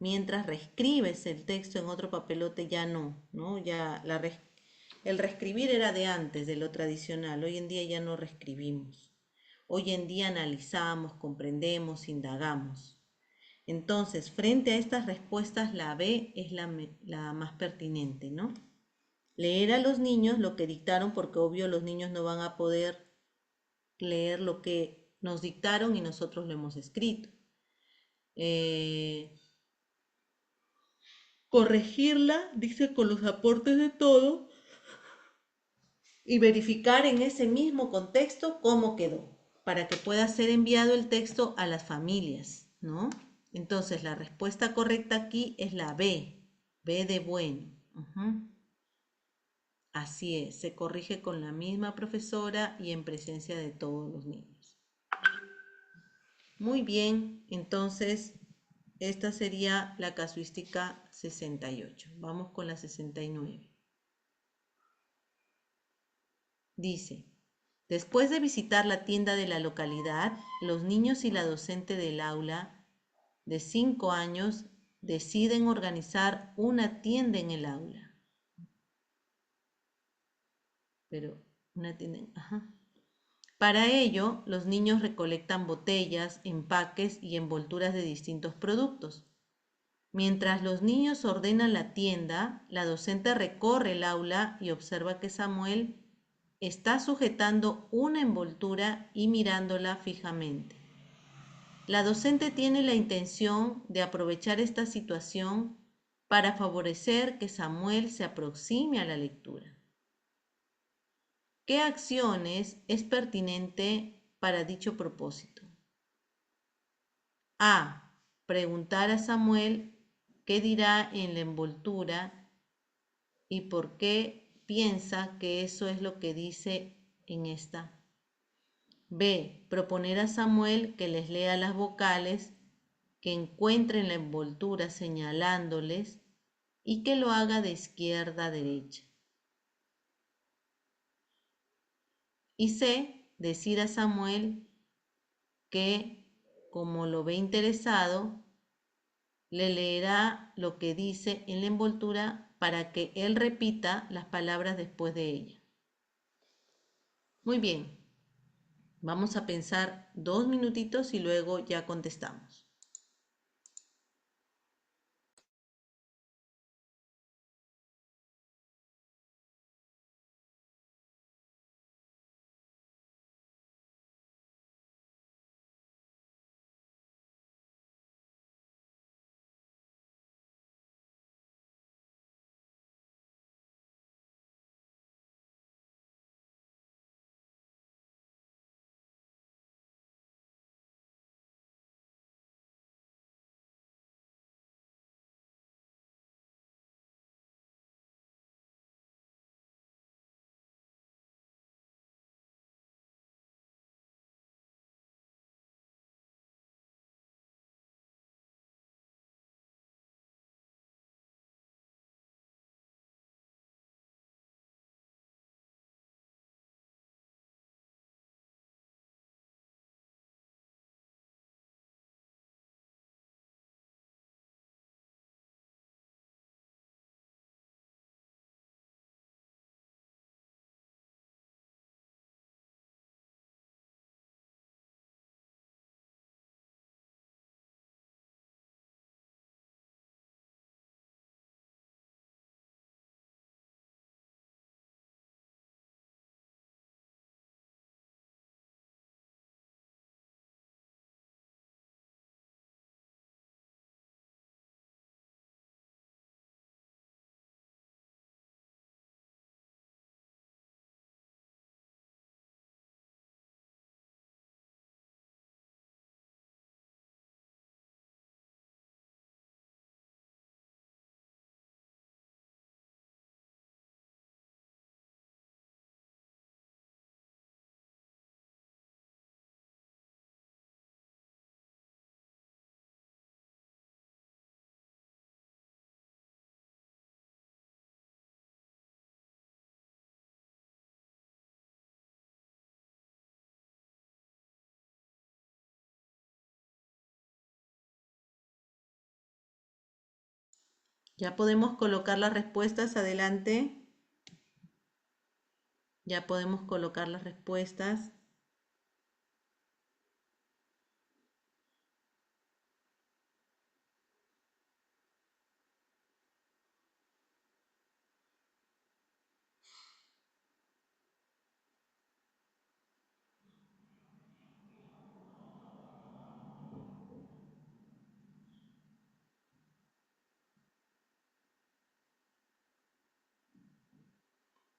mientras reescribes el texto en otro papelote ya no, ya el reescribir era de antes, de lo tradicional, hoy en día ya no reescribimos. Hoy en día analizamos, comprendemos, indagamos. Entonces, frente a estas respuestas, la B es la más pertinente, ¿no? Leer a los niños lo que dictaron, porque obvio los niños no van a poder leer lo que nos dictaron y nosotros lo hemos escrito. Corregirla, dice, con los aportes de todo y verificar en ese mismo contexto cómo quedó, para que pueda ser enviado el texto a las familias, ¿no? Entonces, la respuesta correcta aquí es la B, B de bueno. Así es, se corrige con la misma profesora y en presencia de todos los niños. Muy bien, entonces esta sería la casuística 68. Vamos con la 69. Dice, después de visitar la tienda de la localidad, los niños y la docente del aula de 5 años deciden organizar una tienda en el aula. Pero una tienda, ajá. Para ello, los niños recolectan botellas, empaques y envolturas de distintos productos. Mientras los niños ordenan la tienda, la docente recorre el aula y observa que Samuel está sujetando una envoltura y mirándola fijamente. La docente tiene la intención de aprovechar esta situación para favorecer que Samuel se aproxime a la lectura. ¿Qué acciones es pertinente para dicho propósito? A. Preguntar a Samuel qué dirá en la envoltura y por qué piensa que eso es lo que dice en esta. B. Proponer a Samuel que les lea las vocales que encuentre en la envoltura señalándoles y que lo haga de izquierda a derecha. Y C. Decir a Samuel que, como lo ve interesado, le leerá lo que dice en la envoltura para que él repita las palabras después de ella. Muy bien, vamos a pensar 2 minutitos y luego ya contestamos. Ya podemos colocar las respuestas adelante. Ya podemos colocar las respuestas.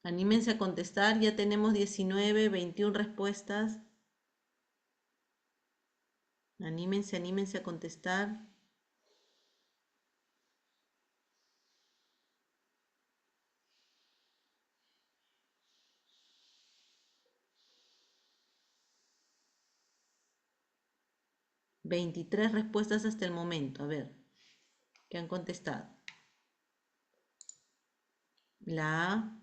Anímense a contestar, ya tenemos 19, 21 respuestas. Anímense, anímense a contestar. 23 respuestas hasta el momento. A ver, ¿qué han contestado? La A.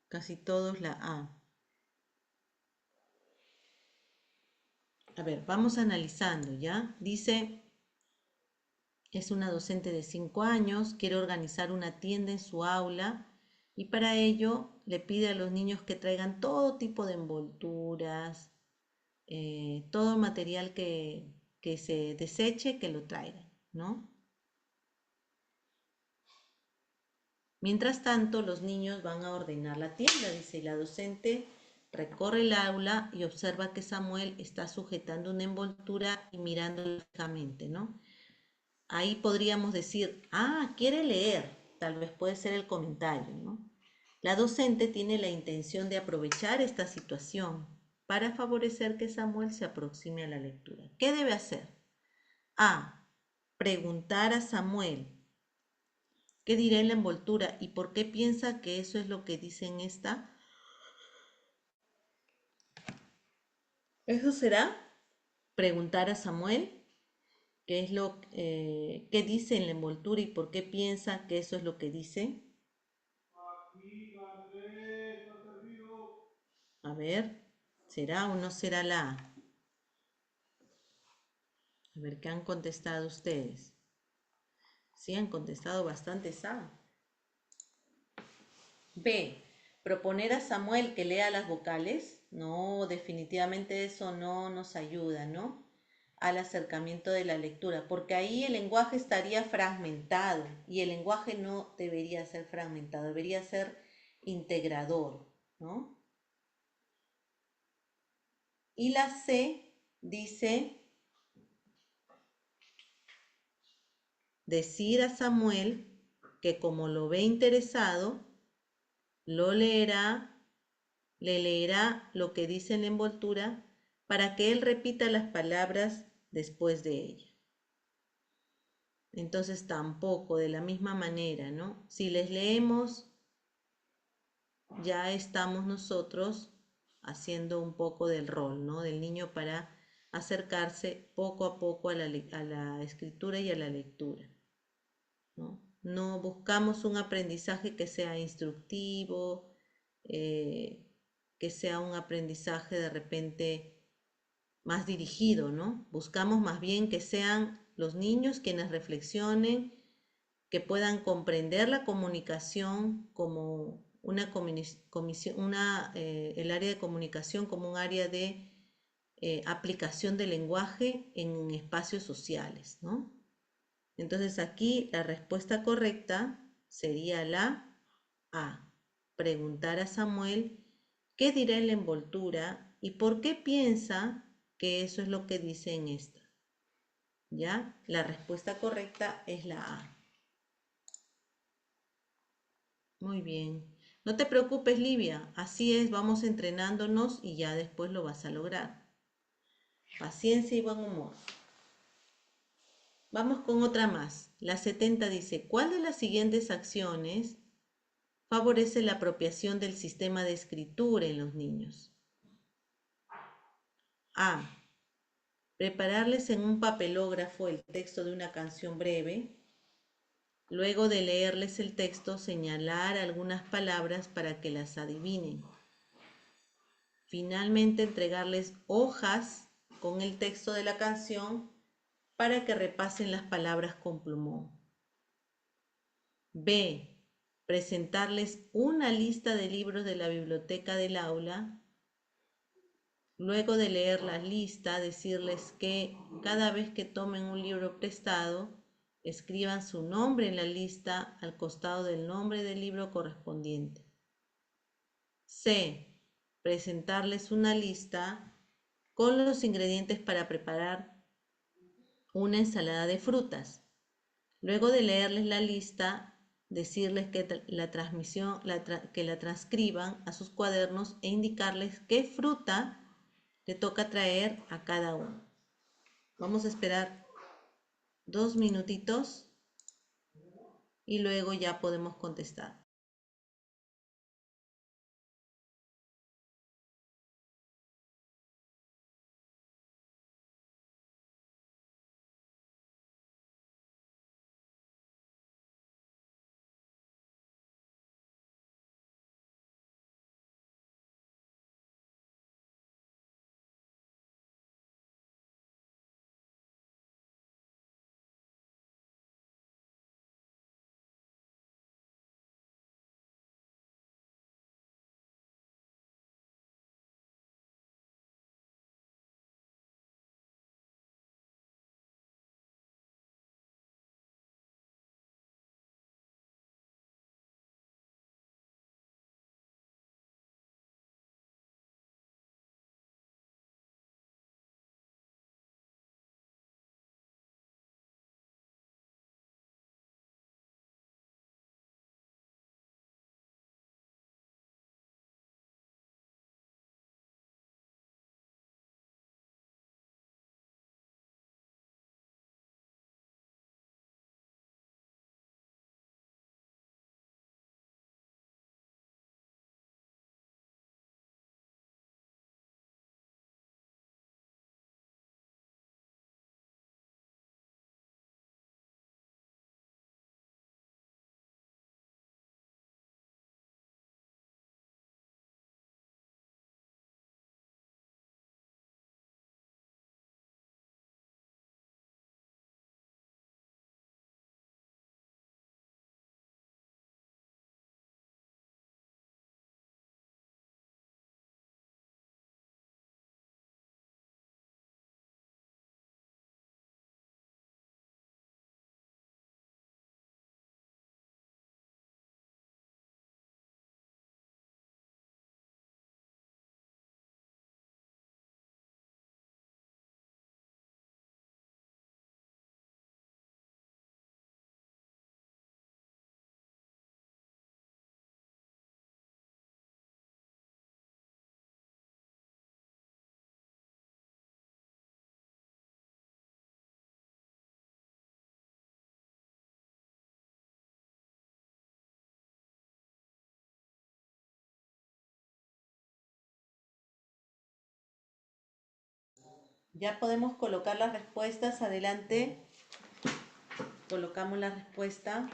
Casi todos la A. A ver, vamos analizando, ¿ya? Dice, es una docente de 5 años, quiere organizar una tienda en su aula y para ello le pide a los niños que traigan todo tipo de envolturas, todo material que se deseche, que lo traigan, ¿no? Mientras tanto, los niños van a ordenar la tienda, dice, y la docente recorre el aula y observa que Samuel está sujetando una envoltura y mirándola fijamente, ¿no? Ahí podríamos decir, ah, quiere leer, tal vez puede ser el comentario, ¿no? La docente tiene la intención de aprovechar esta situación para favorecer que Samuel se aproxime a la lectura. ¿Qué debe hacer? A. Preguntar a Samuel qué dirá en la envoltura y por qué piensa que eso es lo que dice en esta. ¿Eso será? Preguntar a Samuel qué es qué dice en la envoltura y por qué piensa que eso es lo que dice. A ver, ¿será o no será la A? A ver, ¿qué han contestado ustedes? Sí, han contestado bastantes A. B. Proponer a Samuel que lea las vocales. No, definitivamente eso no nos ayuda, ¿no? Al acercamiento de la lectura, porque ahí el lenguaje estaría fragmentado y el lenguaje no debería ser fragmentado, debería ser integrador, ¿no? Y la C dice decir a Samuel que como lo ve interesado, lo leerá, le leerá lo que dice en la envoltura para que él repita las palabras después de ella. Entonces tampoco, de la misma manera, ¿no? Si les leemos, ya estamos nosotros haciendo un poco del rol, ¿no? Del niño para acercarse poco a poco a la escritura y a la lectura, ¿no? No buscamos un aprendizaje que sea instructivo, que sea un aprendizaje de repente más dirigido, ¿no? Buscamos más bien que sean los niños quienes reflexionen, que puedan comprender la comunicación como el área de comunicación como un área de aplicación del lenguaje en espacios sociales, ¿no? Entonces aquí la respuesta correcta sería la A. Preguntar a Samuel qué dirá en la envoltura y por qué piensa que eso es lo que dice en esta. ¿Ya? La respuesta correcta es la A. Muy bien. No te preocupes, Livia. Así es, vamos entrenándonos y ya después lo vas a lograr. Paciencia y buen humor. Vamos con otra más. La 70 dice, ¿cuál de las siguientes acciones favorece la apropiación del sistema de escritura en los niños? A. Prepararles en un papelógrafo el texto de una canción breve. Luego de leerles el texto, señalar algunas palabras para que las adivinen. Finalmente, entregarles hojas con el texto de la canción para que repasen las palabras con plumón. B. Presentarles una lista de libros de la biblioteca del aula. Luego de leer la lista, decirles que cada vez que tomen un libro prestado, escriban su nombre en la lista al costado del nombre del libro correspondiente. C. Presentarles una lista con los ingredientes para preparar una ensalada de frutas. Luego de leerles la lista, decirles que la transcriban a sus cuadernos e indicarles qué fruta le toca traer a cada uno. Vamos a esperar 2 minutitos y luego ya podemos contestar. Ya podemos colocar las respuestas. Adelante. Colocamos la respuesta.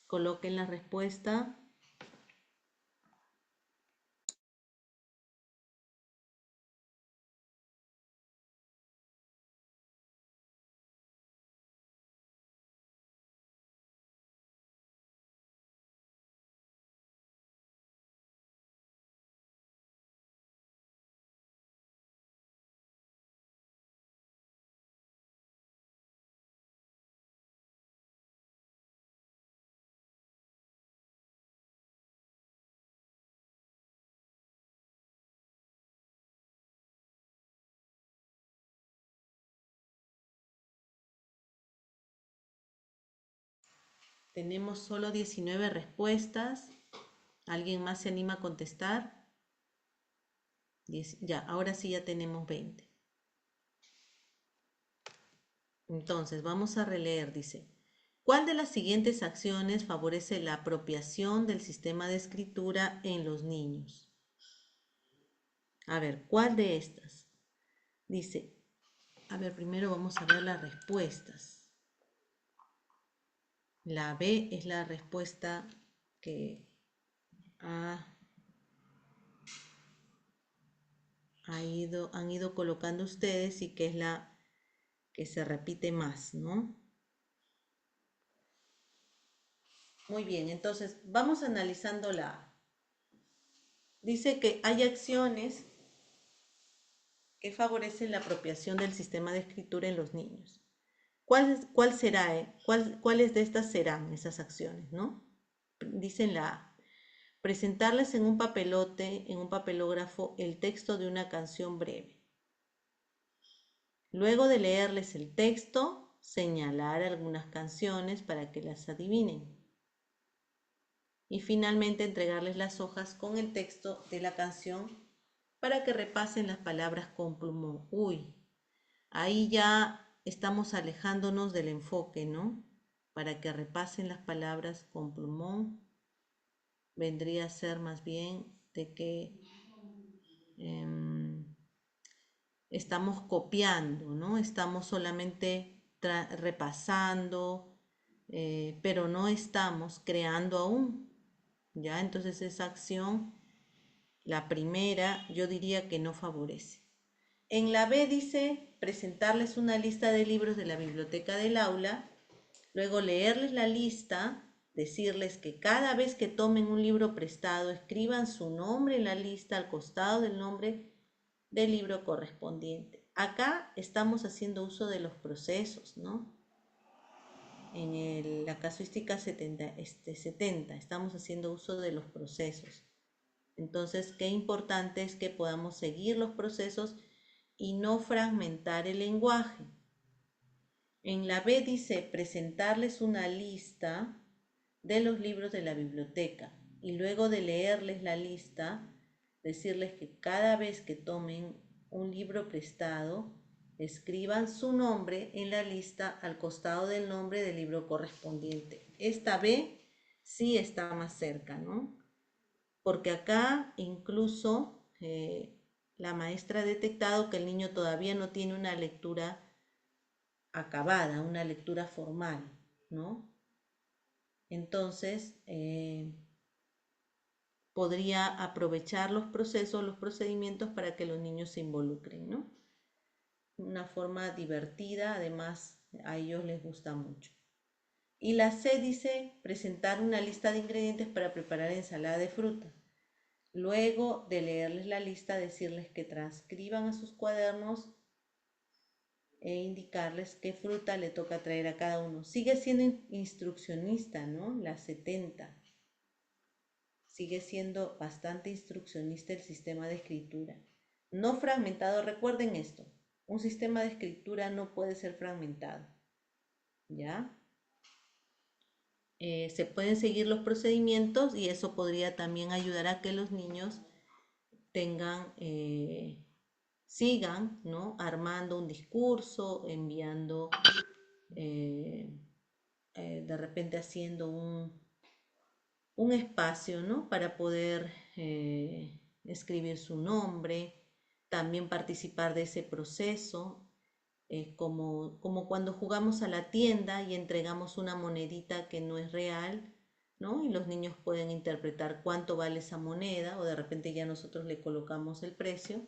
Coloquen la respuesta. Tenemos solo 19 respuestas. ¿Alguien más se anima a contestar? Ya, ahora sí ya tenemos 20. Entonces, vamos a releer, dice, ¿cuál de las siguientes acciones favorece la apropiación del sistema de escritura en los niños? A ver, ¿cuál de estas? Dice, a ver, primero vamos a ver las respuestas. La B es la respuesta que han ido colocando ustedes y que es la que se repite más, ¿no? Muy bien, entonces vamos analizando la A. Dice que hay acciones que favorecen la apropiación del sistema de escritura en los niños. ¿Cuál será? ¿Cuáles de estas serán esas acciones, no? Dicen la A. Presentarles en un papelote, en un papelógrafo, el texto de una canción breve. Luego de leerles el texto, señalar algunas canciones para que las adivinen. Y finalmente entregarles las hojas con el texto de la canción para que repasen las palabras con plumón. Uy, ahí ya estamos alejándonos del enfoque, ¿no? Para que repasen las palabras con plumón, vendría a ser más bien de que estamos copiando, ¿no? Estamos solamente repasando, pero no estamos creando aún, ¿ya? Entonces esa acción, la primera, yo diría que no favorece. En la B dice presentarles una lista de libros de la biblioteca del aula, luego leerles la lista, decirles que cada vez que tomen un libro prestado escriban su nombre en la lista al costado del nombre del libro correspondiente. Acá estamos haciendo uso de los procesos, ¿no? En la casuística 70 estamos haciendo uso de los procesos. Entonces, qué importante es que podamos seguir los procesos y no fragmentar el lenguaje. En la B dice presentarles una lista de los libros de la biblioteca y luego de leerles la lista, decirles que cada vez que tomen un libro prestado, escriban su nombre en la lista al costado del nombre del libro correspondiente. Esta B sí está más cerca, ¿no? Porque acá incluso la maestra ha detectado que el niño todavía no tiene una lectura acabada, una lectura formal, ¿no? Entonces, podría aprovechar los procesos, los procedimientos para que los niños se involucren, ¿no? Una forma divertida, además a ellos les gusta mucho. Y la C dice presentar una lista de ingredientes para preparar ensalada de fruta. Luego de leerles la lista, decirles que transcriban a sus cuadernos e indicarles qué fruta le toca traer a cada uno. Sigue siendo instruccionista, ¿no? La 70. Sigue siendo bastante instruccionista el sistema de escritura. No fragmentado, recuerden esto. Un sistema de escritura no puede ser fragmentado, ¿ya? Se pueden seguir los procedimientos y eso podría también ayudar a que los niños tengan, sigan, ¿no? Armando un discurso, enviando, de repente haciendo un espacio, ¿no? Para poder escribir su nombre, también participar de ese proceso, como cuando jugamos a la tienda y entregamos una monedita que no es real, ¿no? Y los niños pueden interpretar cuánto vale esa moneda o de repente ya nosotros le colocamos el precio,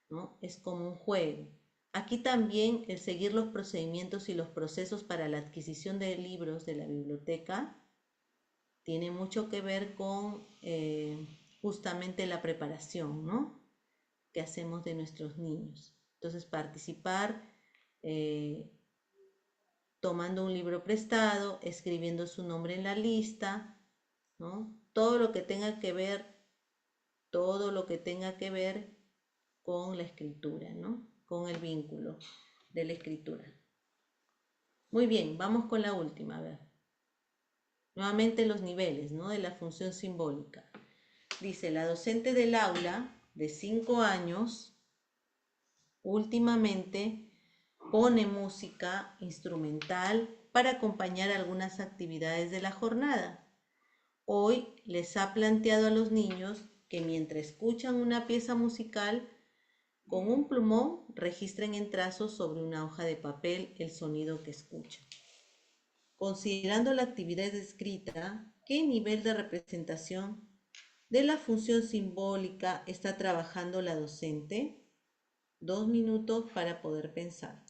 ¿no? Es como un juego. Aquí también el seguir los procedimientos y los procesos para la adquisición de libros de la biblioteca tiene mucho que ver con justamente la preparación, ¿no? Que hacemos de nuestros niños. Entonces, participar eh, tomando un libro prestado, escribiendo su nombre en la lista, ¿no? Todo lo que tenga que ver, todo lo que tenga que ver con la escritura, ¿no? Con el vínculo de la escritura. Muy bien, vamos con la última, a ver. Nuevamente los niveles, ¿no? De la función simbólica. Dice, la docente del aula de 5 años últimamente pone música instrumental para acompañar algunas actividades de la jornada. Hoy les ha planteado a los niños que mientras escuchan una pieza musical, con un plumón registren en trazos sobre una hoja de papel el sonido que escuchan. Considerando la actividad descrita, ¿qué nivel de representación de la función simbólica está trabajando la docente? 2 minutos para poder pensar.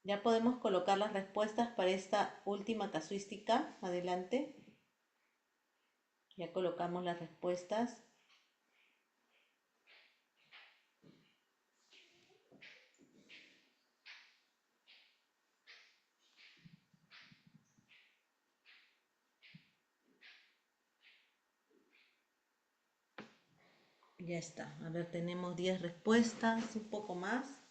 Ya podemos colocar las respuestas para esta última casuística. Adelante. Ya colocamos las respuestas. Ya está. A ver, tenemos 10 respuestas, un poco más.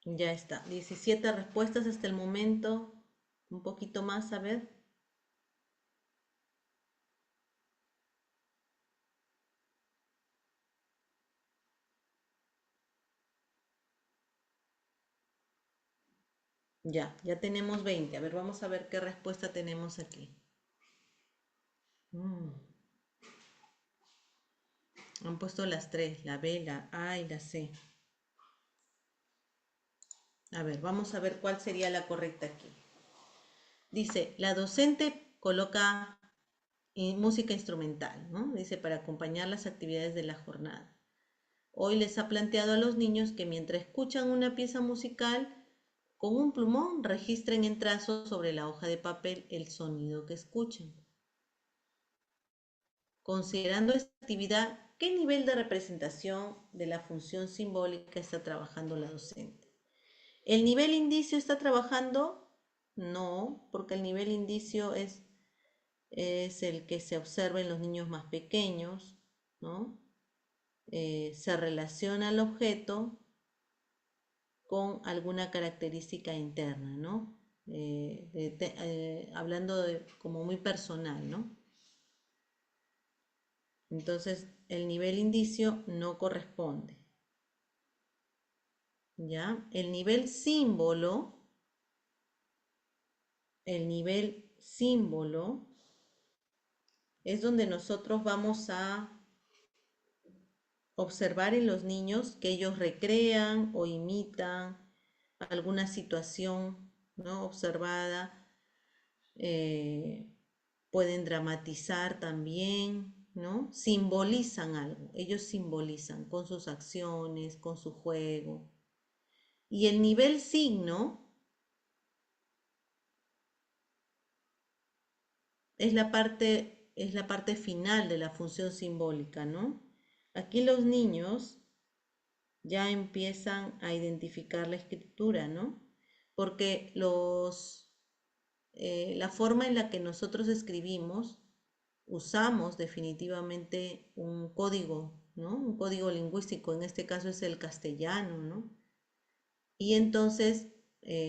Ya está. 17 respuestas hasta el momento. Un poquito más, a ver. Ya tenemos 20. A ver, vamos a ver qué respuesta tenemos aquí. Mm, Han puesto las tres, la B, la A y la C. A ver, vamos a ver cuál sería la correcta aquí. Dice, la docente coloca música instrumental, ¿no? Dice, para acompañar las actividades de la jornada. Hoy les ha planteado a los niños que mientras escuchan una pieza musical, con un plumón registren en trazos sobre la hoja de papel el sonido que escuchan. Considerando esta actividad, ¿qué nivel de representación de la función simbólica está trabajando la docente? ¿El nivel indicio está trabajando? No, porque el nivel indicio es el que se observa en los niños más pequeños, ¿no? Se relaciona el objeto con alguna característica interna, ¿no? Hablando como muy personal, ¿no? Entonces, el nivel indicio no corresponde, ¿ya? El nivel símbolo es donde nosotros vamos a observar en los niños que ellos recrean o imitan alguna situación, ¿no? Observada, eh, pueden dramatizar también, ¿no? Simbolizan algo, ellos simbolizan con sus acciones, con su juego. Y el nivel signo es la parte final de la función simbólica, ¿no? Aquí los niños ya empiezan a identificar la escritura, ¿no? Porque la forma en la que nosotros escribimos, usamos definitivamente un código, ¿no? Un código lingüístico, en este caso es el castellano, ¿no? Y entonces,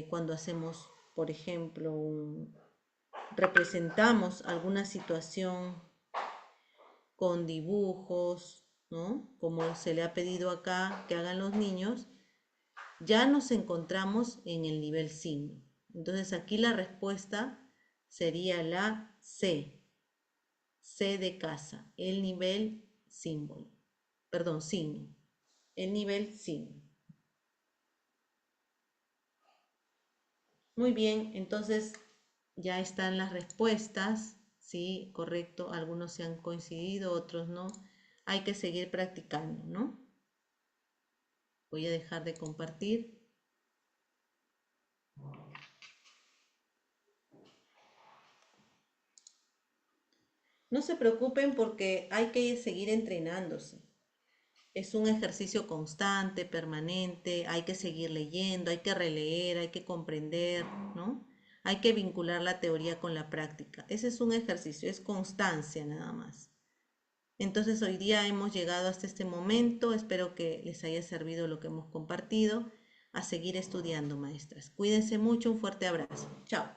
cuando hacemos, por ejemplo, representamos alguna situación con dibujos, ¿no? Como se le ha pedido acá que hagan los niños, ya nos encontramos en el nivel signo. Entonces aquí la respuesta sería la C, C de casa, el nivel símbolo, perdón, signo, el nivel signo. Muy bien, entonces ya están las respuestas, sí, correcto, algunos se han coincidido, otros no. Hay que seguir practicando, ¿no? Voy a dejar de compartir. No se preocupen porque hay que seguir entrenándose. Es un ejercicio constante, permanente, hay que seguir leyendo, hay que releer, hay que comprender, ¿no? Hay que vincular la teoría con la práctica. Ese es un ejercicio, es constancia nada más. Entonces hoy día hemos llegado hasta este momento, espero que les haya servido lo que hemos compartido. A seguir estudiando, maestras. Cuídense mucho, un fuerte abrazo. Chao.